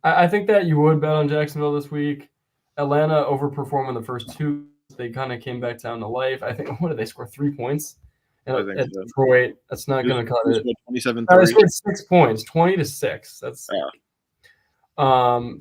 I think that you would bet on Jacksonville this week. Atlanta overperformed in the first 2. They kind of came back down to life. I think, what did they score? 3 points? I think At so. Detroit. That's not going to cut it. 27-3. They scored 6 points, 20-6. That's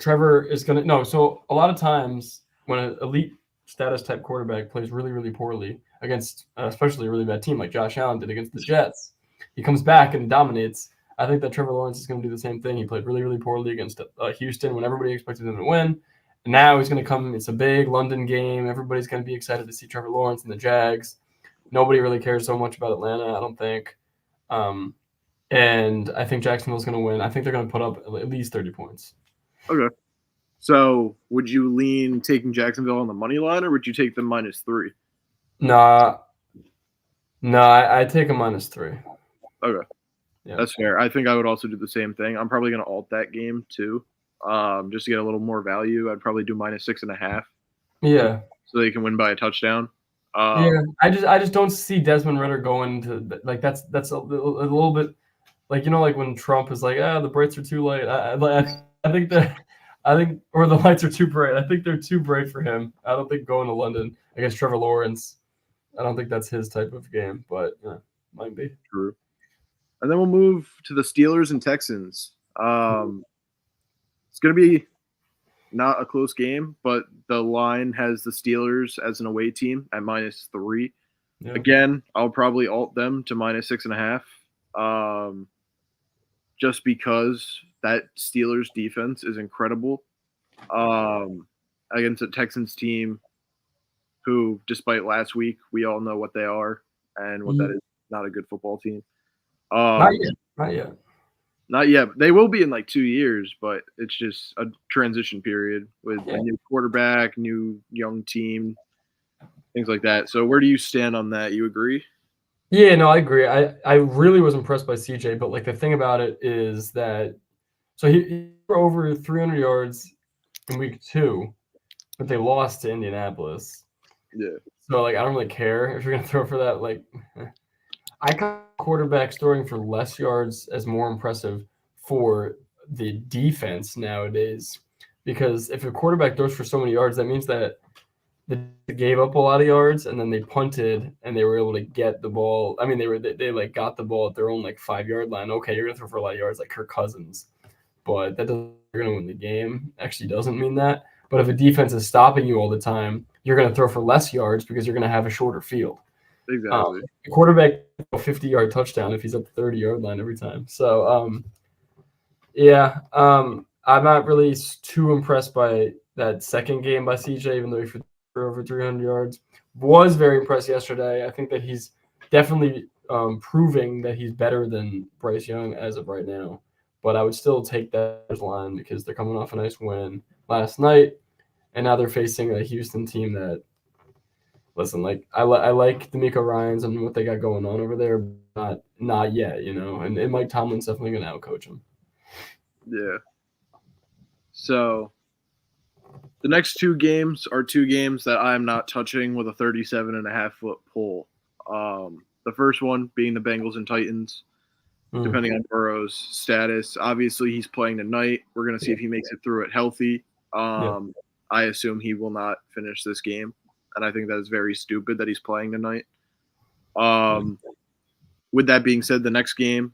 Trevor is going to – no, so a lot of times when an elite status type quarterback plays really, really poorly against especially a really bad team like Josh Allen did against the Jets, he comes back and dominates. I think that Trevor Lawrence is going to do the same thing. He played really, really poorly against Houston when everybody expected him to win. And now he's going to come – it's a big London game. Everybody's going to be excited to see Trevor Lawrence and the Jags. Nobody really cares so much about Atlanta, I don't think. And I think Jacksonville's going to win. I think they're going to put up at least 30 points. Okay. So would you lean taking Jacksonville on the money line, or would you take them -3? No, I take a -3. Okay. Yeah. That's fair. I think I would also do the same thing. I'm probably going to alt that game too, just to get a little more value. I'd probably do -6.5. Yeah. So they can win by a touchdown. Yeah, I just don't see Desmond Ridder going to like that's a little bit like like when Trump is like the brights are too light. I think or the lights are too bright. I think they're too bright for him. I don't think going to London against Trevor Lawrence. I don't think that's his type of game, but might be true. And then we'll move to the Steelers and Texans. It's going to be not a close game, but the line has the Steelers as an away team at -3. Yeah. Again, I'll probably alt them to -6.5, just because that Steelers defense is incredible against a Texans team who, despite last week, we all know what they are and what that is. Not a good football team. Not yet. Not yet. They will be in like 2 years, but it's just a transition period with a new quarterback, new young team, things like that. So where do you stand on that? You agree? Yeah, no, I agree. I really was impressed by CJ, but like the thing about it is that so he over 300 yards in week 2, but they lost to Indianapolis. Yeah. So like I don't really care if you're gonna throw for that. Like I count quarterbacks throwing for less yards as more impressive for the defense nowadays, because if a quarterback throws for so many yards, that means that they gave up a lot of yards and then they punted and they were able to get the ball. I mean, they like got the ball at their own like 5-yard line. Okay, you're gonna throw for a lot of yards like Kirk Cousins, but that doesn't you're gonna win the game. Actually, doesn't mean that. But if a defense is stopping you all the time, you're gonna throw for less yards because you're gonna have a shorter field. Exactly. The quarterback a 50-yard touchdown if he's at the 30-yard line every time. So I'm not really too impressed by that second game by CJ, even though he threw over 300 yards. Was very impressed yesterday. I think that he's definitely proving that he's better than Bryce Young as of right now. But I would still take that line because they're coming off a nice win last night, and now they're facing a Houston team that listen, like I like D'Amico Ryans and what they got going on over there, but not yet, you know. And Mike Tomlin's definitely going to outcoach him. Yeah. So the next two games are two games that I'm not touching with a 37.5-foot pole. The first one being the Bengals and Titans, depending on Burrow's status. Obviously, he's playing tonight. We're going to see if he makes it through it healthy. I assume he will not finish this game, and I think that is very stupid that he's playing tonight. With that being said, the next game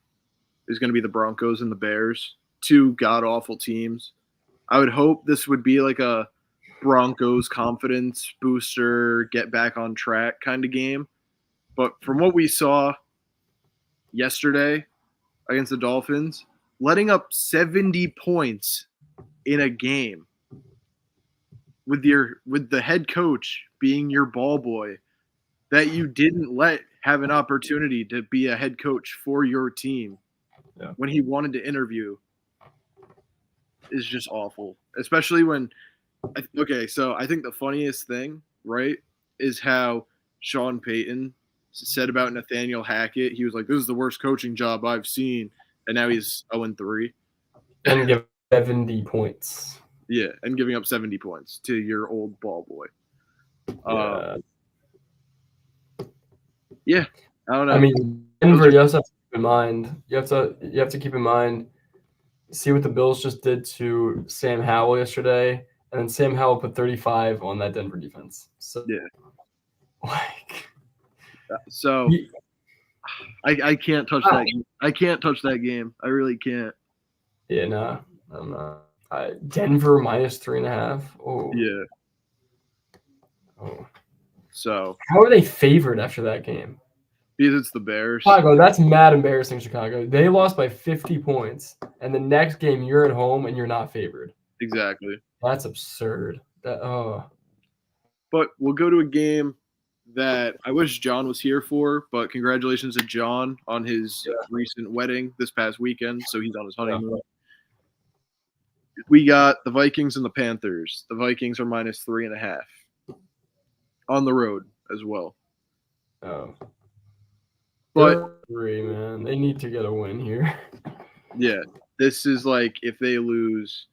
is going to be the Broncos and the Bears, two god-awful teams. I would hope this would be like a Broncos confidence booster, get back on track kind of game. But from what we saw yesterday against the Dolphins, letting up 70 points in a game with the head coach being your ball boy that you didn't let have an opportunity to be a head coach for your team when he wanted to interview is just awful. Especially when so I think the funniest thing, right, is how Sean Payton said about Nathaniel Hackett. He was like, "This is the worst coaching job I've seen," and now he's 0-3 and give 70 points. Yeah, and giving up 70 points to your old ball boy. Yeah, I don't know. I mean, Denver, you also have to keep in mind. You have to keep in mind. See what the Bills just did to Sam Howell yesterday, and then Sam Howell put 35 on that Denver defense. So I can't touch that game. I can't touch that game. I really can't. Yeah, no, I'm not. Denver -3.5. Oh. Yeah. Oh. So how are they favored after that game? Because it's the Bears. Chicago, that's mad embarrassing, Chicago. They lost by 50 points, and the next game you're at home and you're not favored. Exactly. That's absurd. But we'll go to a game that I wish John was here for, but congratulations to John on his recent wedding this past weekend. So he's on his honeymoon. Yeah. We got the Vikings and the Panthers. The Vikings are -3.5 on the road as well. Oh. But man, they need to get a win here. Yeah, this is like if they lose,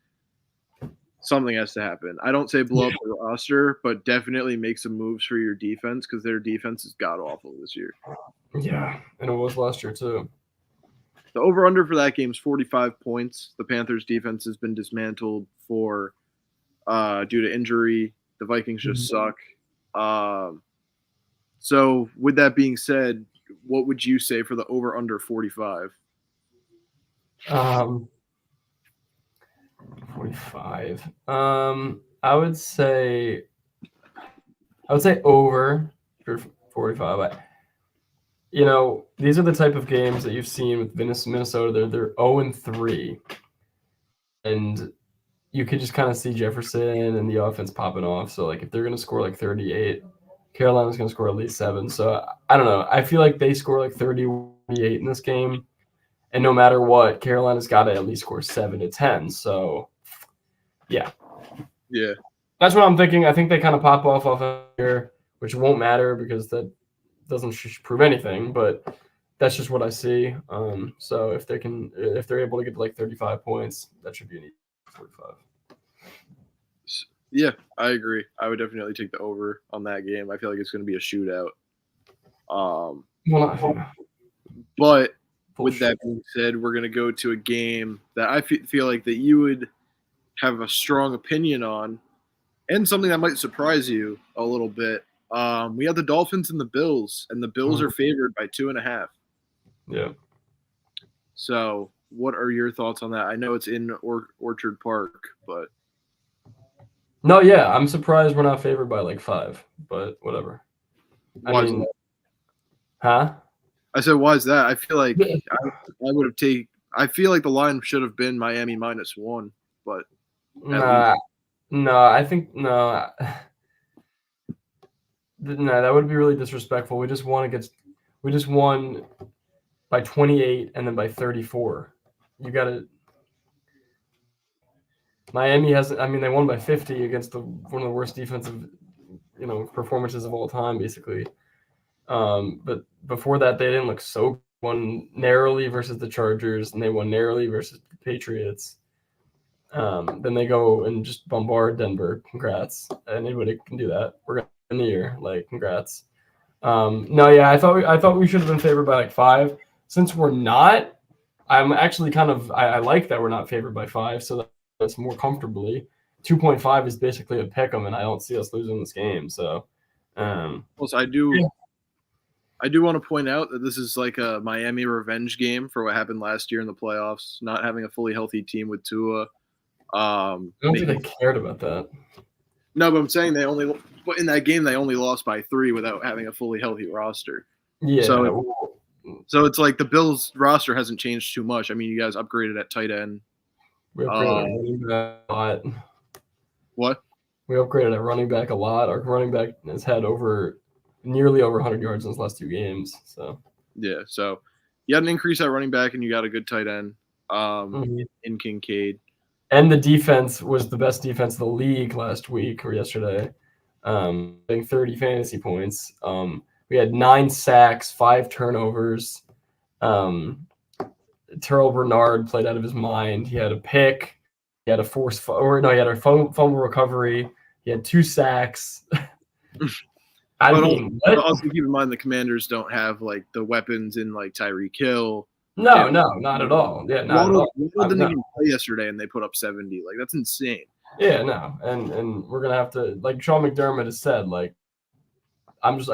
something has to happen. I don't say blow up the roster, but definitely make some moves for your defense because their defense is god awful this year. Yeah, and it was last year too. The over-under for that game is 45 points. The Panthers' defense has been dismantled due to injury. The Vikings just suck. So with that being said, what would you say for the over-under 45? 45. I would say over for 45. These are the type of games that you've seen with Minnesota. They're 0-3, and you could just kind of see Jefferson and the offense popping off. So like if they're gonna score like 38, Carolina's gonna score at least 7. So I don't know. I feel like they score like 38 in this game. And no matter what, Carolina's got to at least score 7 to 10. So, yeah. Yeah. That's what I'm thinking. I think they kind of pop off here, which won't matter because that doesn't prove anything. But that's just what I see. So if they're able to get to like 35 points, that should be an easy 45. Yeah, I agree. I would definitely take the over on that game. I feel like it's going to be a shootout. But with that being said, we're going to go to a game that I feel like that you would have a strong opinion on and something that might surprise you a little bit. We have the Dolphins and the Bills, and the Bills are favored by 2.5. Yeah. So what are your thoughts on that? I know it's in Orchard Park, but. No, yeah, I'm surprised we're not favored by like 5, but whatever. Why is that? Huh? I said, why is that? I feel like I would have taken. I feel like the line should have been Miami -1, but I think no, that would be really disrespectful. We just won by 28 and then by 34. You got to. Miami has. I mean, they won by 50 against one of the worst defensive performances of all time, basically. But before that, they didn't look so. Won narrowly versus the Chargers, and they won narrowly versus the Patriots. Then they go and just bombard Denver. Congrats! Anybody can do that. We're gonna win the year. Like, congrats. No, yeah, I thought we should have been favored by like 5. Since we're not, I'm actually kind of I like that we're not favored by 5, so that's more comfortably. 2.5 is basically a pick 'em, and I don't see us losing this game. So, Also, I do want to point out that this is like a Miami revenge game for what happened last year in the playoffs, not having a fully healthy team with Tua. I don't think they cared about that. No, but I'm saying but in that game they only lost by 3 without having a fully healthy roster. Yeah. So it's like the Bills roster hasn't changed too much. I mean, you guys upgraded at tight end. We upgraded at running back a lot. What? We upgraded at running back a lot. Our running back has had nearly over 100 yards in his last 2 games. So yeah, so you had an increase at running back and you got a good tight end in Kincaid. And the defense was the best defense in the league last week or yesterday, getting 30 fantasy points. We had 9 sacks, 5 turnovers. Terrell Bernard played out of his mind. He had a pick. He had a he had a fumble recovery. He had 2 sacks. Also keep in mind the Commanders don't have like the weapons in like Tyreek Hill. No, not at all. Yeah, not at all. Waddle didn't even play yesterday, and they put up 70. Like, that's insane. Yeah, no, and we're gonna have to, like Sean McDermott has said, like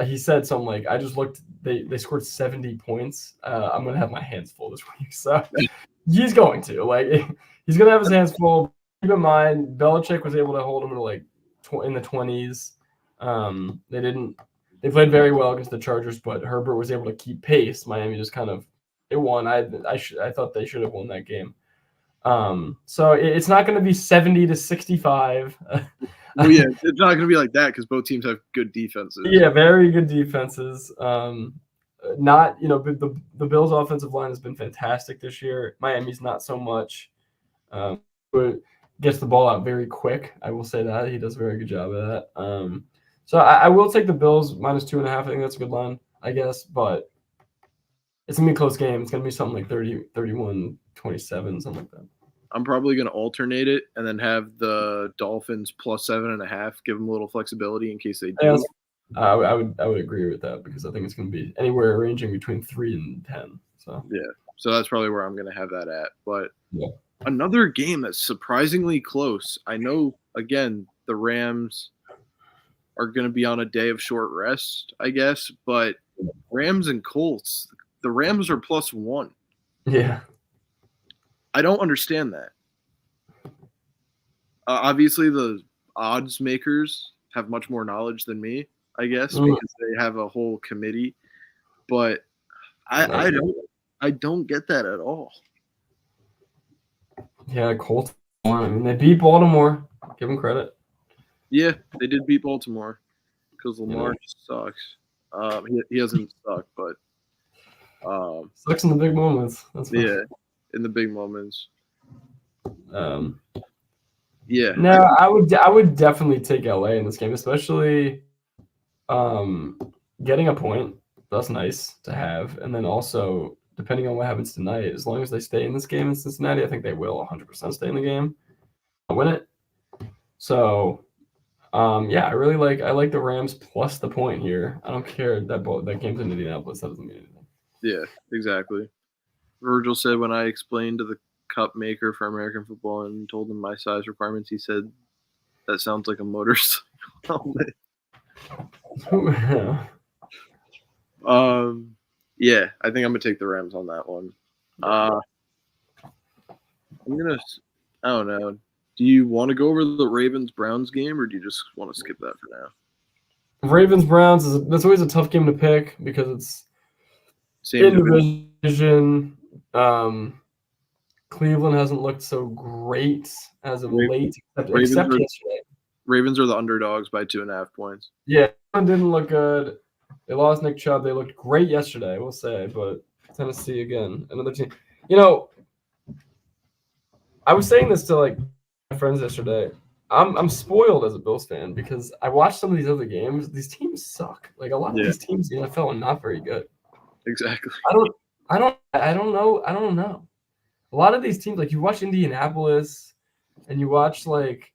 he said something like, I just looked, they scored 70 points. I'm gonna have my hands full this week. So he's going to he's gonna have his hands full. Keep in mind, Belichick was able to hold him to like in the 20s. They played very well against the Chargers, but Herbert was able to keep pace. Miami just kind of they won. I thought they should have won that game. So it's not going to be 70-65. Well, yeah, it's not going to be like that because both teams have good defenses. Yeah, very good defenses. Not the Bills' offensive line has been fantastic this year. Miami's not so much. But gets the ball out very quick. I will say that he does a very good job of that. So I will take the Bills -2.5. I think that's a good line, I guess, but it's going to be a close game. It's going to be something like 31-27, something like that. I'm probably going to alternate it and then have the Dolphins +7.5, give them a little flexibility in case they do. Yes. I would agree with that because I think it's going to be anywhere ranging between 3 and 10. So yeah, so that's probably where I'm going to have that at. But yeah. Another game that's surprisingly close. I know, again, the Rams are going to be on a day of short rest, I guess, but Rams and Colts, the Rams are +1. Yeah. I don't understand that. Obviously, the odds makers have much more knowledge than me, I guess, because they have a whole committee. But I don't get that at all. Yeah, Colts won. I mean, they beat Baltimore. Give them credit. Yeah, they did beat Baltimore because Lamar just sucks. He doesn't suck, but sucks in the big moments. That's fine. Yeah, in the big moments. Yeah. No, I would definitely take LA in this game, especially getting a point. That's nice to have, and then also depending on what happens tonight, as long as they stay in this game in Cincinnati, I think they will 100% stay in the game, win it. So. Yeah, I like the Rams plus the point here. I don't care that game's in Indianapolis. That doesn't mean anything. Yeah, exactly. Virgil said when I explained to the cup maker for American football and told him my size requirements, he said, that sounds like a motorcycle helmet. Yeah, I think I'm going to take the Rams on that one. I don't know. Do you want to go over the Ravens-Browns game, or do you just want to skip that for now? Ravens-Browns, that's always a tough game to pick because it's in the division. Cleveland hasn't looked so great as of late, except yesterday. Ravens are the underdogs by 2.5 points. Yeah, didn't look good. They lost Nick Chubb. They looked great yesterday, I will say, but Tennessee again, another team. I was saying this to my friends yesterday. I'm spoiled as a Bills fan because I watched some of these other games. These teams suck. Like a lot of Yeah. these teams in the NFL are not very good. Exactly. I don't know. A lot of these teams, like you watch Indianapolis and you watch like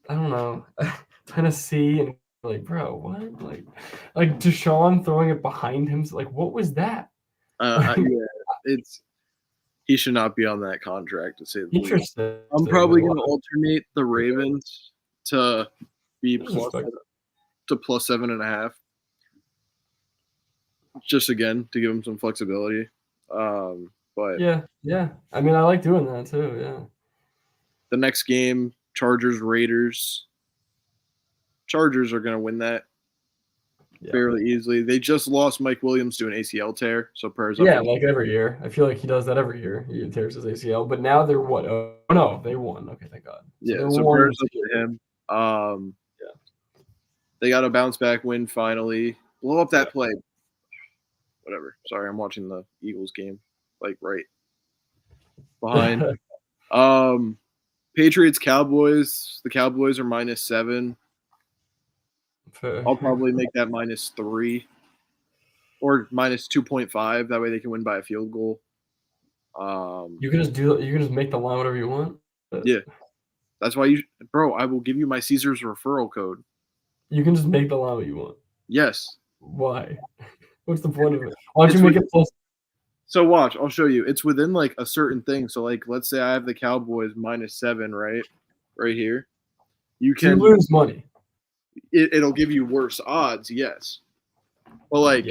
I don't know, Tennessee, and like, bro, what? Like Deshaun throwing it behind him. Like, what was that? Yeah, he should not be on that contract to say the least. Interesting. I'm probably going to alternate the Ravens to be plus 7.5. Just again to give them some flexibility. But yeah. I mean, I like doing that too. Yeah. The next game, Chargers Raiders. Chargers are going to win that fairly easily. They just lost Mike Williams to an ACL tear, so prayers up. Yeah, like every year. I feel like he does that every year. He tears his ACL, but now they're what? Oh no, they won. Okay, thank God. So prayers up to him. They got a bounce back win finally. Blow up that play. Whatever. Sorry, I'm watching the Eagles game, like right behind. Patriots Cowboys. The Cowboys are -7. I'll probably make that -3 or -2.5. That way they can win by a field goal. You can just make the line whatever you want. Yeah, that's why bro. I will give you my Caesar's referral code. You can just make the line what you want. Yes. Why? What's the point of it? Why don't you make it plus? So watch, I'll show you. It's within like a certain thing. So like, let's say I have the Cowboys -7, right here. You can lose money. It'll give you worse odds, yes. Well, like,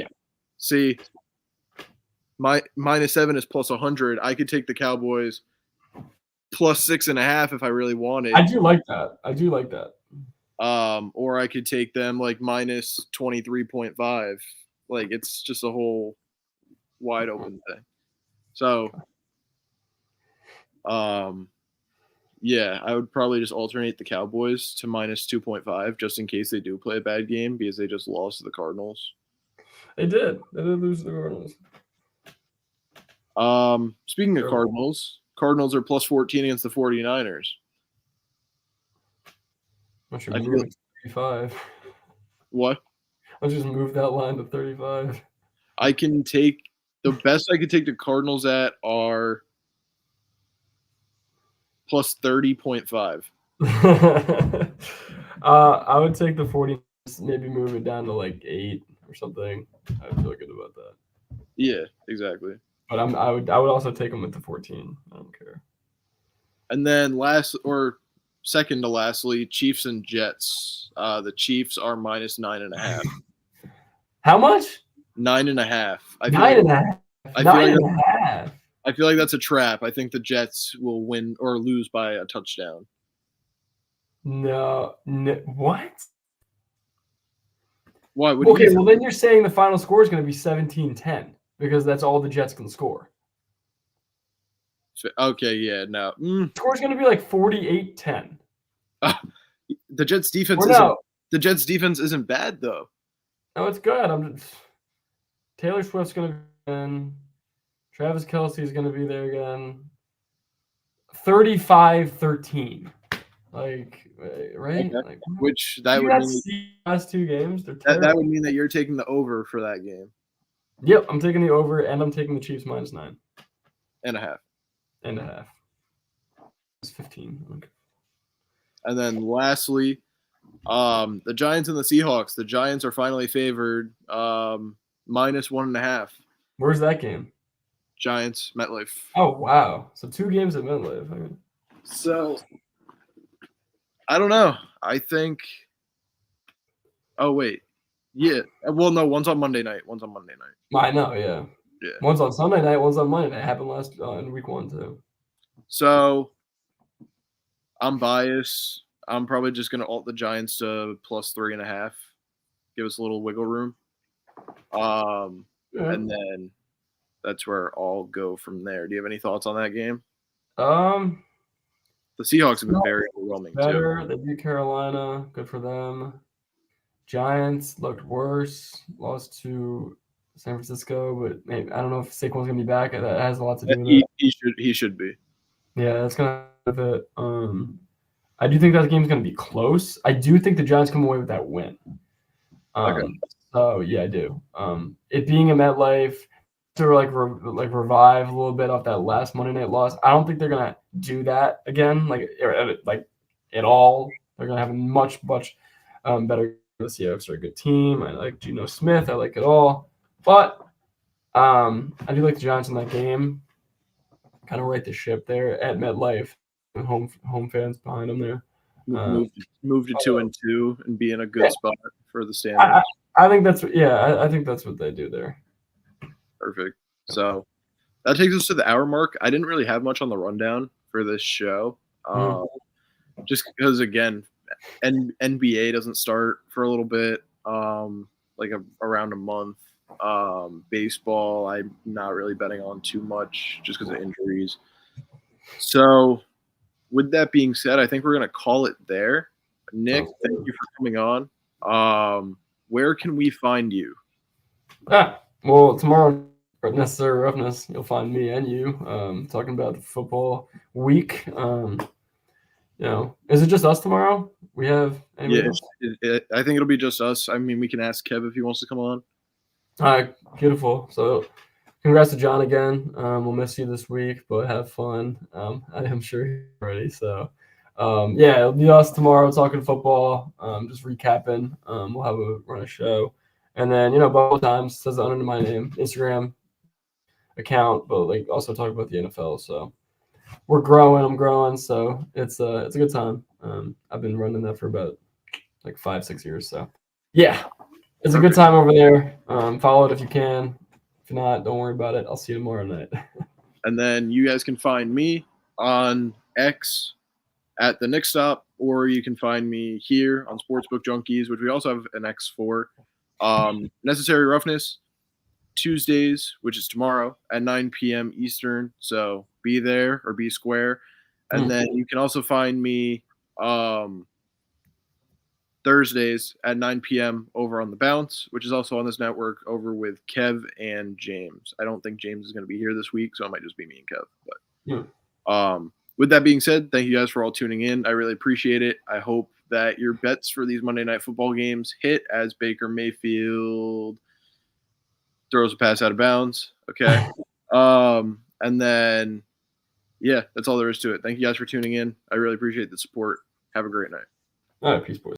see, my -7 is plus 100. I could take the Cowboys plus 6.5 if I really wanted. I do like that. Or I could take them like -23.5. Like, it's just a whole wide open thing. So, yeah, I would probably just alternate the Cowboys to -2.5 just in case they do play a bad game because they just lost to the Cardinals. They did lose to the Cardinals. Speaking of Cardinals are +14 against the 49ers. I should move it to 35. What? I'll just move that line to 35. I can take the best I could take the Cardinals at are +30.5. I would take the 40, maybe move it down to like 8 or something. I feel good about that. Yeah, exactly. But I would also take them at the 14. I don't care. And then second to lastly, Chiefs and Jets. The Chiefs are -9.5. How much? 9.5. 9.5. 9.5. I feel like that's a trap. I think the Jets will win or lose by a touchdown. No, what? Why? Okay, well then you're saying the final score is going to be 17-10 because that's all the Jets can score. Okay, yeah, no. The score's going to be like 48-10. The Jets defense isn't bad though. No, it's good. Taylor Swift's going to be in. Travis Kelce's going to be there again. 35-13. Like, right? Okay. Like, which that would mean last two games. That would mean that you're taking the over for that game. Yep, I'm taking the over, and I'm taking the Chiefs -9.5. And a half. It's 15. Okay. And then lastly, the Giants and the Seahawks. The Giants are finally favored -1.5. Where's that game? Giants, MetLife. Oh, wow. So 2 games at MetLife. Okay. So, I don't know. I think – oh, wait. Yeah. Well, no, one's on Monday night. I know, yeah. Yeah. One's on Sunday night, one's on Monday night. It happened last in week 1, too. So, I'm biased. I'm probably just going to alt the Giants to +3.5. Give us a little wiggle room. And then that's where I'll go from there. Do you have any thoughts on that game? The Seahawks have been very overwhelming better. too. They beat Carolina. Good for them. Giants looked worse. Lost to San Francisco, but maybe, I don't know if Saquon's gonna be back. That has a lot to do with it. He should be. Yeah, that's gonna have it. I do think that game's going to be close. I do think the Giants come away with that win. Okay. So yeah, I do. It being a MetLife to revive a little bit off that last Monday night loss. I don't think they're gonna do that again, like at all. They're gonna have a much better the Seahawks are a good team. I like Geno Smith. I like it all, but I do like the Giants in that game. Kind of right the ship there at MetLife. Home fans behind them there. Move to 2-2 and be in a good spot for the standings. I think that's I think that's what they do there. Perfect. So that takes us to the hour mark. I didn't really have much on the rundown for this show, just because again, NBA doesn't start for a little bit, around a month. Baseball, I'm not really betting on too much just because of injuries. So, with that being said, I think we're gonna call it there. Nick, thank you for coming on. Where can we find you? Well, tomorrow, Necessary Roughness, you'll find me and you talking about the football week. Is it just us tomorrow? We have anybody else? I think it'll be just us. I mean, we can ask Kev if he wants to come on. All right, beautiful. So, congrats to John again. We'll miss you this week, but have fun. I am sure he's ready. So, it'll be us tomorrow talking football, just recapping. We'll have run a show. And then, both times says under my name, Instagram account, but also talk about the NFL. So we're growing. I'm growing. So it's a good time. I've been running that for about 5-6 years. So yeah, it's a good time over there. Follow it if you can. If not, don't worry about it. I'll see you tomorrow night. And then you guys can find me on X at the Nick Stop, or you can find me here on Sportsbook Junkies, which we also have an X for. Necessary Roughness, Tuesdays, which is tomorrow at 9 p.m. Eastern. So be there or be square. And then you can also find me Thursdays at 9 p.m. over on The Bounce, which is also on this network, over with Kev and James. I don't think James is going to be here this week, so it might just be me and Kev. But with that being said, thank you guys for all tuning in. I really appreciate it. I hope that your bets for these Monday Night Football games hit as Baker Mayfield throws a pass out of bounds. Okay. And then, that's all there is to it. Thank you guys for tuning in. I really appreciate the support. Have a great night. All right, peace, boys.